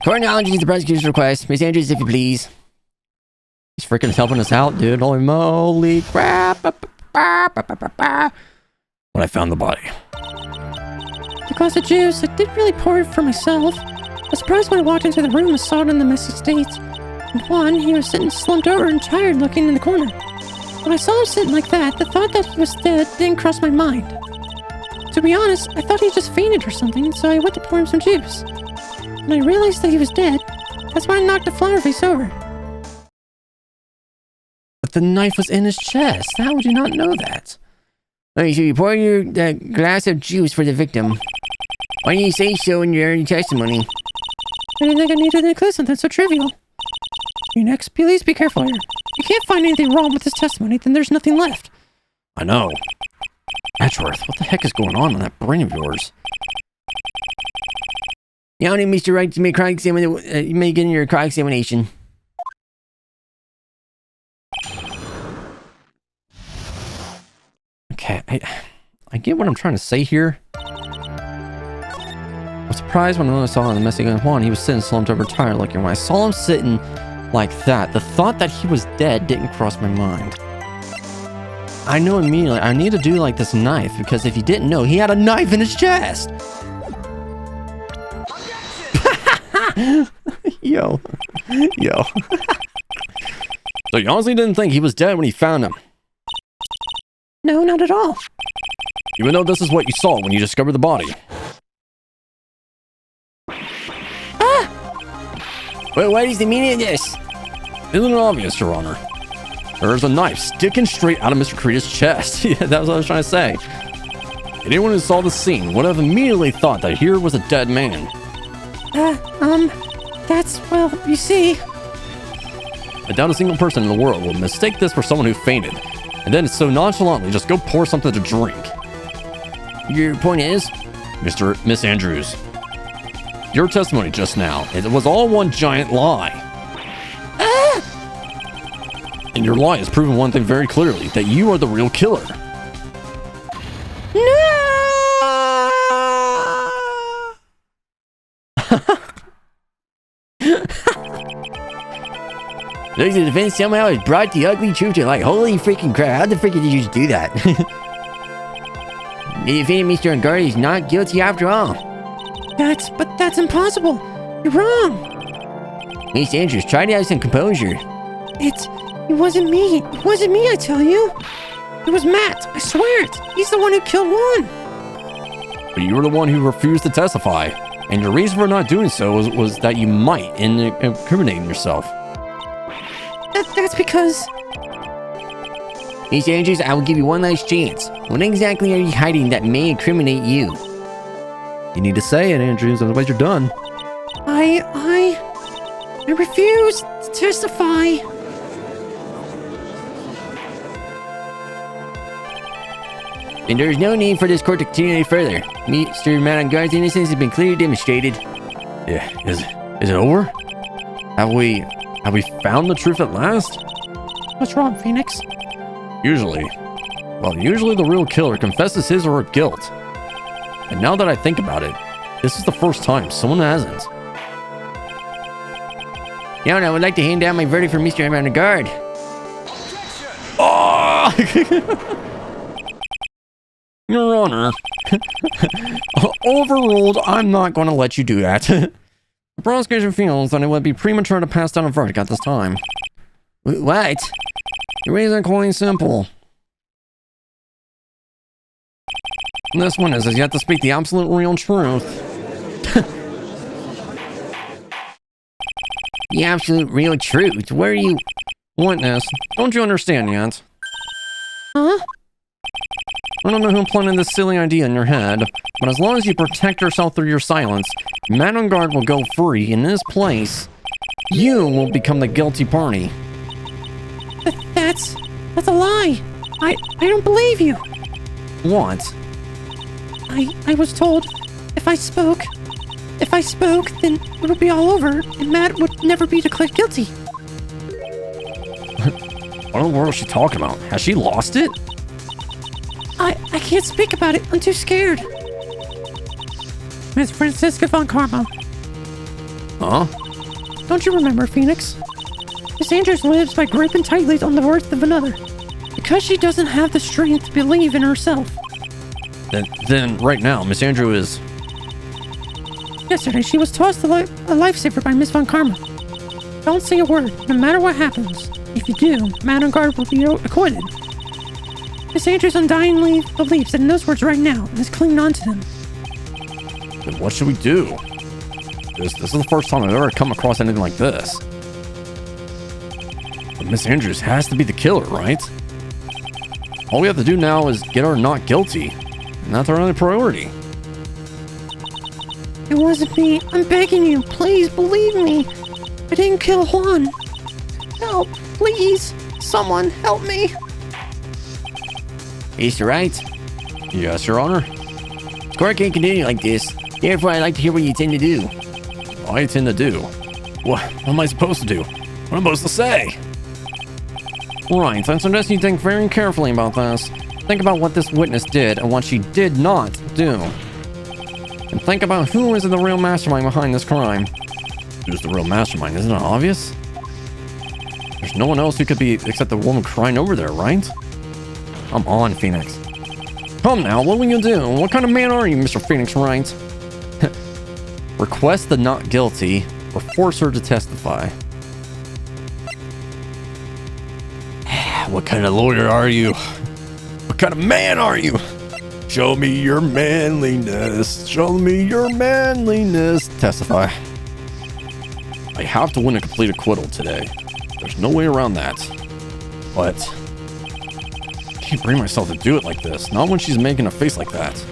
Court acknowledges the prosecutor's request. Miss Andrews, if you please. He's freaking helping us out, dude. Holy moly crap. But I found the body. The glass of juice, I didn't really pour it for myself. I was surprised when I walked into the room and saw it in the messy state. And Juan, he was sitting slumped over and tired looking in the corner. When I saw him sitting like that, the thought that he was dead didn't cross my mind. To be honest, I thought he just fainted or something, so I went to pour him some juice. When I realized that he was dead, that's why I knocked the flower face over. But the knife was in his chest. How would you not know that? Okay, so you pour your glass of juice for the victim. Why didn't you say so in your testimony? I didn't think I needed to include something so trivial. You next, please be careful here. If you can't find anything wrong with this testimony, then there's nothing left. I know. Edgeworth, what the heck is going on in that brain of yours? You need Mr. Wright to make you may get in your cross examination. Okay, I get what I'm trying to say here. I was surprised when I saw him in the messy gun Juan. He was sitting slumped over tired looking. When I saw him sitting like that, the thought that he was dead didn't cross my mind. I know immediately I need to do like this knife, because if you didn't know, he had a knife in his chest. Yo. So you honestly didn't think he was dead when he found him? No, not at all. Even though this is what you saw when you discovered the body. Well, what is the meaning of this? Isn't it obvious, Your Honor? There's a knife sticking straight out of Mr. Kreda's chest. Yeah, that was what I was trying to say. Anyone who saw the scene would have immediately thought that here was a dead man. Well, you see... I doubt a single person in the world will mistake this for someone who fainted, and then so nonchalantly just go pour something to drink. Your point is? Miss Andrews, your testimony just now, it was all one giant lie. And your lie has proven one thing very clearly, that you are the real killer. Looks like the defense somehow has brought the ugly truth to light. Holy freaking crap, how the frick did you just do that? The defendant, Mr. Angardi, is not guilty after all. But that's impossible. You're wrong. Miss Andrews, try to have some composure. It wasn't me. It wasn't me, I tell you. It was Matt. I swear it. He's the one who killed Juan. But you were the one who refused to testify, and your reason for not doing so was that you might incriminate yourself. That's because... Miss Andrews, I will give you one last chance. What exactly are you hiding that may incriminate you? You need to say it, Andrews, otherwise you're done. I refuse to testify. then there is no need for this court to continue any further. Mr. Man on Guard's innocence has been clearly demonstrated. Yeah, is it over? Have we found the truth at last? What's wrong, Phoenix? Usually the real killer confesses his or her guilt. And now that I think about it, this is the first time someone hasn't. Your Honor, I would like to hand down my verdict for Mr. Man on Guard. Oh! Your Honor. Overruled. I'm not going to let you do that. The prosecution feels that it would be premature to pass down a verdict at this time. What? The reason quite simple. This witness has yet to speak the absolute real truth. The absolute real truth? Where are you? Witness, don't you understand yet? Huh? I don't know who planted this silly idea in your head, but as long as you protect yourself through your silence, Man on Guard will go free. In this place, you will become the guilty party. That's a lie. I don't believe you. What? I was told if I spoke, then it would be all over and Matt would never be declared guilty. What in the world is she talking about? Has she lost it? I can't speak about it. I'm too scared. Miss Francisca von Karma. Huh? Don't you remember, Phoenix? Miss Andrews lives by gripping tightly on the worth of another. Because she doesn't have the strength to believe in herself. Then right now, Miss Andrew is... Yesterday, she was tossed a lifesaver by Miss von Karma. Don't say a word, no matter what happens. If you do, Man on Guard will be acquitted. Miss Andrews undyingly believes in those words right now and is clinging on to them. Then what should we do? This is the first time I've ever come across anything like this. But Miss Andrews has to be the killer, right? All we have to do now is get her not guilty. And that's our only priority. It wasn't me. I'm begging you. Please believe me. I didn't kill Juan. Help, please. Someone help me. Mr. Wright? Yes, Your Honor. The court can't continue like this. Therefore, I'd like to hear what you intend to do. I intend to do? What am I supposed to do? What am I supposed to say? Right, I suggest you think very carefully about this. Think about what this witness did and what she did not do. And think about who is the real mastermind behind this crime. Who's the real mastermind? Isn't it obvious? There's no one else who could be except the woman crying over there, right? Come on, Phoenix. Come now, what will you do? What kind of man are you, Mr. Phoenix Wright? Request the not guilty or force her to testify. What kind of lawyer are you? What kind of man are you? Show me your manliness. Show me your manliness. Testify. I have to win a complete acquittal today. There's no way around that. But I can't bring myself to do it like this. Not when she's making a face like that.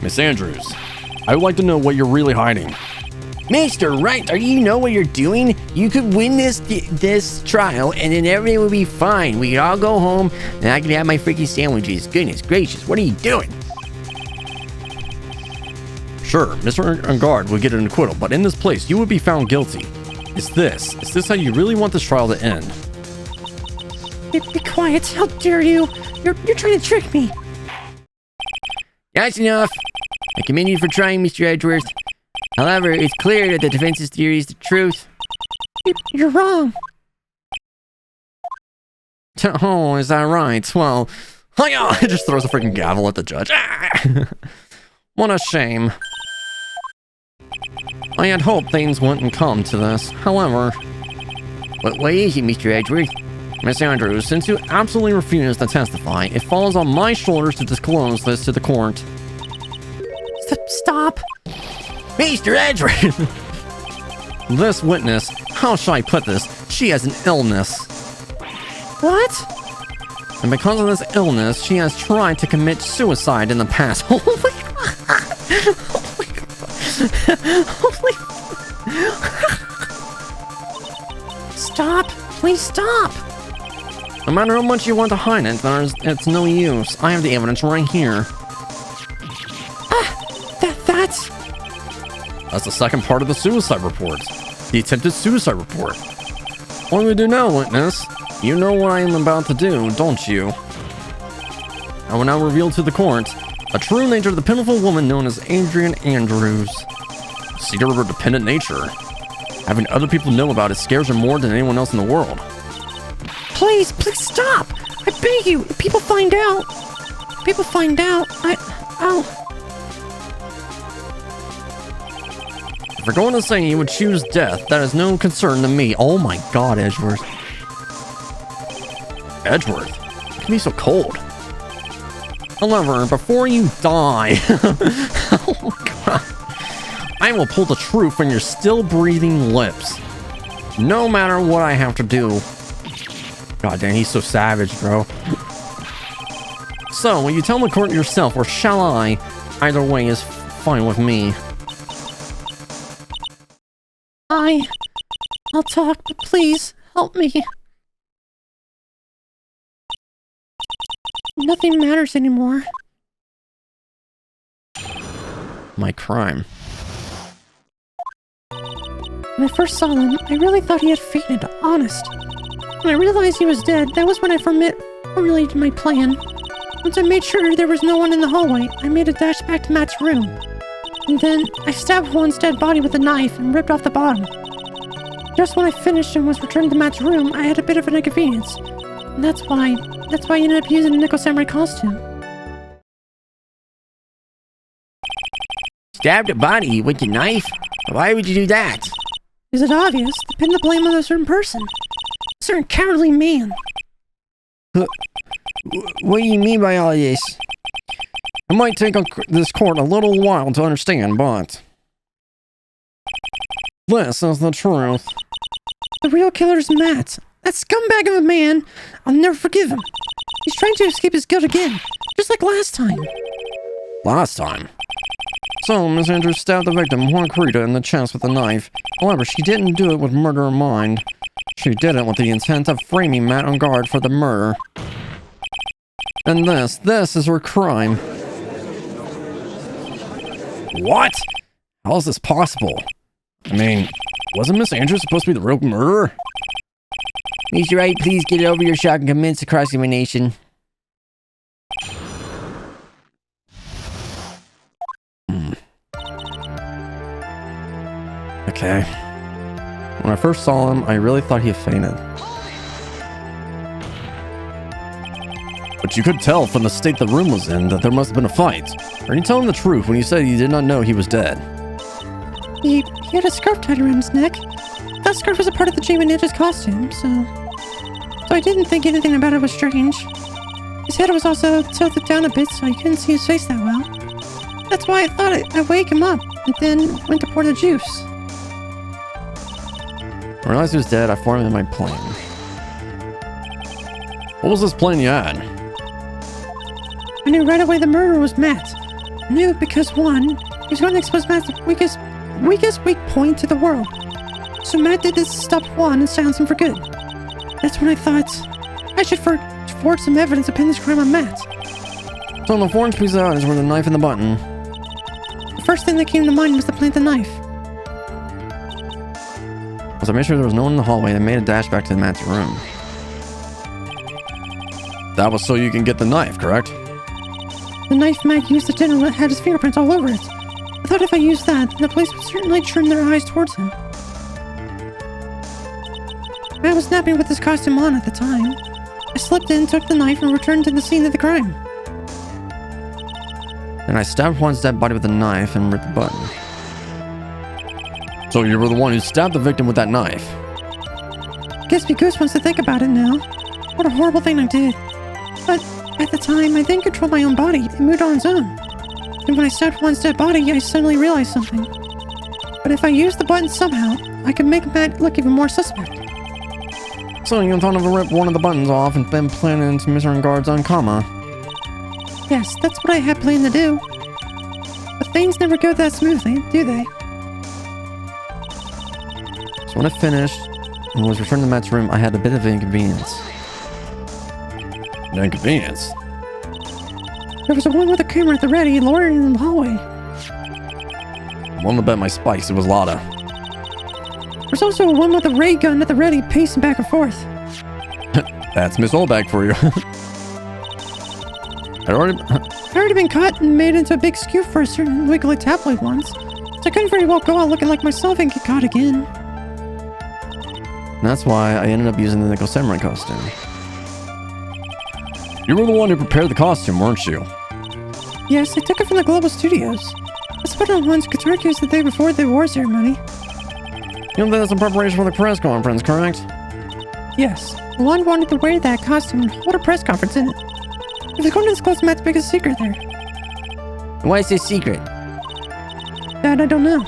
Miss Andrews, I would like to know what you're really hiding. Mr. Wright, are you know what you're doing? You could win this trial and then everything would be fine. We could all go home and I could have my freaking sandwiches. Goodness gracious, what are you doing? Sure, Mr. On Guard would get an acquittal, but in this place, you would be found guilty. Is this how you really want this trial to end? Be quiet. How dare you? You're trying to trick me. That's enough. I commend you for trying, Mr. Edgeworth. However, it's clear that the defense's theory is the truth. You're wrong. Oh, is that right? Well, hiya! It just throws a freaking gavel at the judge. What a shame. I had hoped things wouldn't come to this. However... What is it, Mr. Edgeworth? Miss Andrews, since you absolutely refuse to testify, it falls on my shoulders to disclose this to the court. Stop. Mr. Edgeworth! This witness, how shall I put this? She has an illness. What? And because of this illness, she has tried to commit suicide in the past. Oh my god! Holy... Stop. Please stop. No matter how much you want to hide it, it's no use. I have the evidence right here. That's the second part of the suicide report. The attempted suicide report. What do we do now, witness? You know what I am about to do, don't you? I will now reveal to the court a true nature of the pitiful woman known as Adrian Andrews. Secret of her dependent nature. Having other people know about it scares her more than anyone else in the world. Please stop! I beg you! If people find out, I'll... If you're going to say you would choose death, that is no concern to me. Oh my god, Edgeworth. Edgeworth? You can be so cold. However, before you die... oh my god. I will pull the truth from your still breathing lips. No matter what I have to do. God damn, he's so savage, bro. So, will you tell the court yourself, or shall I? Either way is fine with me. I'll talk, but please, help me. Nothing matters anymore. My crime. When I first saw him, I really thought he had fainted, honest. When I realized he was dead, that was when I formulated my plan. Once I made sure there was no one in the hallway, I made a dash back to Matt's room. And then, I stabbed Juan's dead body with a knife and ripped off the bottom. Just when I finished and was returning to Matt's room, I had a bit of an inconvenience. And that's why I ended up using a Nico Samurai costume. Stabbed a body with a knife? Why would you do that? Is it obvious to pin the blame on a certain person? A certain cowardly man. What do you mean by all this? It might take this court a little while to understand, but... this is the truth. The real killer is Matt. That scumbag of a man. I'll never forgive him. He's trying to escape his guilt again. Just like last time. Last time? So, Miss Andrews stabbed the victim, Juanita, in the chest with a knife. However, she didn't do it with murder in mind. She did it with the intent of framing Matt on guard for the murder. And this is her crime. What? How is this possible? I mean, wasn't Miss Andrews supposed to be the real murderer? Mr. Wright, please get over your shock and commence the cross-examination. Okay. When I first saw him, I really thought he had fainted. But you could tell from the state the room was in that there must have been a fight. Are you telling the truth when you said you did not know he was dead? He had a scarf tied around his neck. That scarf was a part of the Jamie Ninja's costume, so I didn't think anything about it was strange. His head was also tilted down a bit, so I couldn't see his face that well. That's why I thought I'd wake him up, and then went to pour the juice. When I realized he was dead, I formulated my plan. What was this plan you had? I knew right away the murderer was Matt. I knew because, one, he was going to expose Matt's weakest weak point to the world. So Matt did this to stop Juan and silence him for good. That's when I thought I should forge some evidence to pin this crime on Matt. So the forged piece of evidence were the knife and the button. The first thing that came to mind was to plant the knife. As I made sure there was no one in the hallway, I made a dash back to Matt's room. That was so you can get the knife, correct? The knife Matt used at dinner had his fingerprints all over it. I thought if I used that, then the police would certainly turn their eyes towards him. Matt was napping with his costume on at the time. I slipped in, took the knife, and returned to the scene of the crime. And I stabbed Juan's dead body with a knife and ripped the button. So you were the one who stabbed the victim with that knife? Gives me goosebumps to think about it now. What a horrible thing I did. But at the time, I didn't control my own body. It moved on its own. And when I stabbed Juan's dead body, I suddenly realized something. But if I used the button somehow, I could make Matt look even more suspect. So you thought of rip one of the buttons off and then plan into Mr. Guard's on comma? Yes, that's what I had planned to do. But things never go that smoothly, do they? So when I finished and was returned to Matt's room, I had a bit of an inconvenience. An inconvenience. There was a one with a camera at the ready, loitering in the hallway. I'm willing to bet my spikes it was Lada. There's also a one with a ray gun at the ready, pacing back and forth. That's Miss Oldbag for you. I'd already been caught and made into a big skew for a certain wiggly tabloid once, so I couldn't very well go out looking like myself and get caught again. And that's why I ended up using the Nickel Samurai costume. You were the one who prepared the costume, weren't you? Yes, I took it from the Global Studios. I put it on one's guitar case the day before the award ceremony. You know that's in preparation for the press conference, correct? Yes. One wanted to wear that costume and hold a press conference in it. He was going to disclose Matt's biggest secret there. Why is this secret? That I don't know.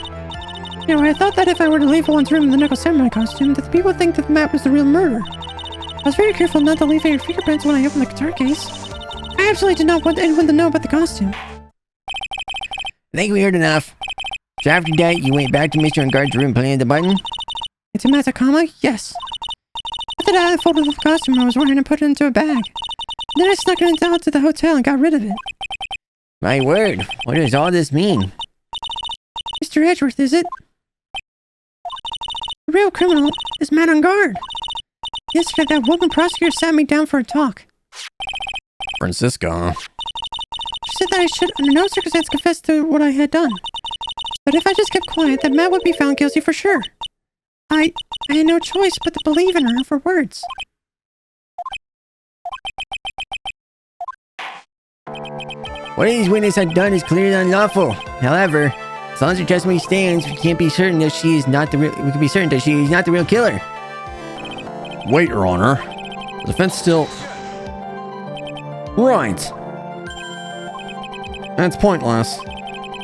Anyway, I thought that if I were to leave one's room in the Nickel Samurai costume, that the people would think that Matt was the real murderer. I was very careful not to leave any fingerprints when I opened the guitar case. I absolutely did not want anyone to know about the costume. I think we heard enough. So after that, you went back to Mr. Unguard's room playing the button? Into Matt's Akama? Yes. After that, I folded the costume I was wearing and put it into a bag. Then I snuck it out to the hotel and got rid of it. My word, what does all this mean? Mr. Edgeworth, is it? The real criminal is Matt Ungard. Yesterday, that woman prosecutor sat me down for a talk. Francisco. She said that I should, under no circumstance, confess to what I had done. But if I just kept quiet, that Matt would be found guilty for sure. I had no choice but to believe in her for words. What these witnesses have done is clearly unlawful. However, as long as her testimony stands, we can't be certain that she is not the real. We can be certain that she is not the real killer. Wait, Your Honor. The defense still. Right. That's pointless.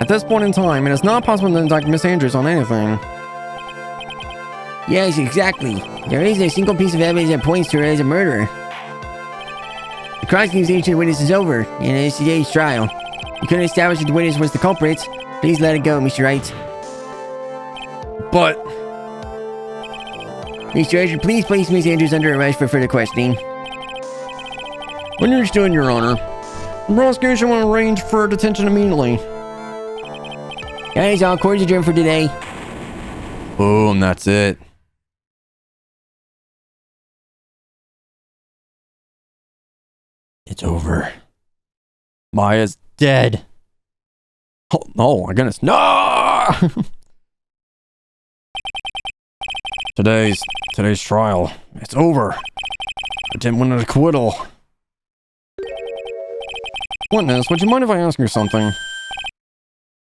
At this point in time, it is not possible to indict Miss Andrews on anything. Yes, exactly. There isn't a single piece of evidence that points to her as a murderer. The cross-examination witness is over, and it is today's trial. You couldn't establish that the witness was the culprit. Please let it go, Mr. Wright. But... Mr. Edgeworth, please place Miss Andrews under arrest for further questioning. Understood, Your Honor. The prosecution will arrange for detention immediately. That is all. Court is adjourned for today. Boom, that's it. It's over. Maya's dead. Oh my goodness. No! Today's trial. It's over. I didn't win an acquittal. Witness, would you mind if I ask you something?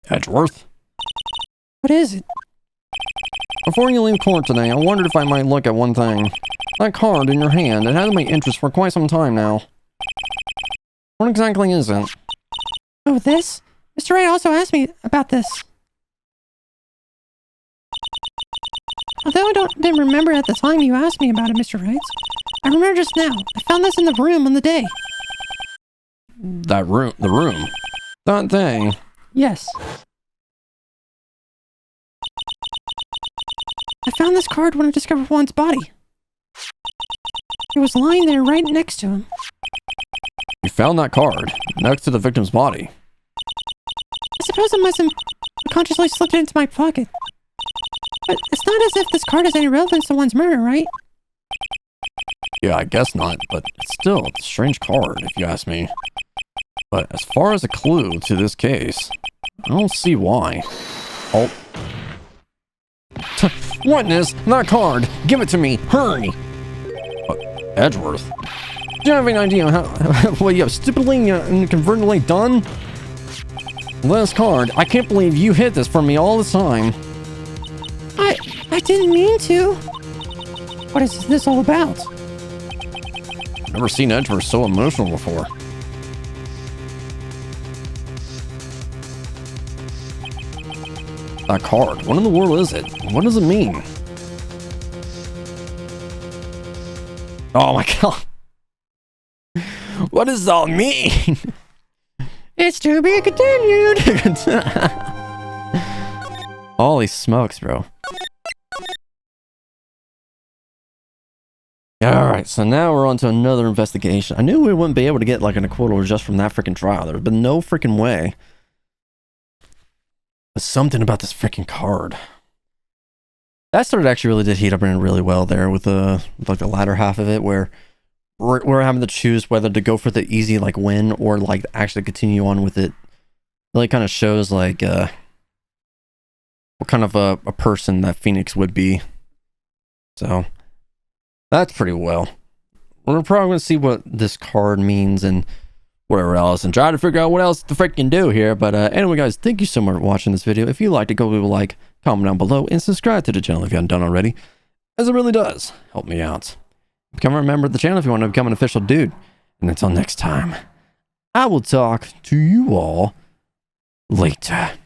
Edgeworth? What is it? Before you leave court today, I wondered if I might look at one thing. That card in your hand, it has my interest for quite some time now. What exactly is it? Oh, this? Mr. Wright also asked me about this. Although I didn't remember at the time you asked me about it, Mr. Wright, I remember just now. I found this in the room on the day. The room? That day? Yes. I found this card when I discovered Juan's body. It was lying there right next to him. You found that card next to the victim's body? I suppose I must have consciously slipped it into my pocket. But it's not as if this card has any relevance to Juan's murder, right? Yeah, I guess not, but it's still a strange card, if you ask me. But as far as a clue to this case, I don't see why. Oh. Witness, that card! Give it to me! Hurry! Edgeworth? Do you have any idea what you have stupidly and convertently done? This card, I can't believe you hid this from me all this time. I didn't mean to. What is this all about? Never seen Edgeworth so emotional before. That card, what in the world is it? What does it mean? Oh my god. What does it all mean? It's to be continued. Holy smokes, bro. Alright, so now we're on to another investigation. I knew we wouldn't be able to get like an acquittal just from that freaking trial. There's been no freaking way. But something about this freaking card. That started actually really did heat up in really well there with like the latter half of it where we're having to choose whether to go for the easy like win or like actually continue on with it. It really kind of shows like what kind of a person that Phoenix would be. So that's pretty well. We're probably going to see what this card means and whatever else and try to figure out what else to freaking do here. But anyway, guys, thank you so much for watching this video. If you liked it, go leave a like, comment down below, and subscribe to the channel if you haven't done already, as it really does help me out. Become a member of the channel if you want to become an official dude. And until next time, I will talk to you all later.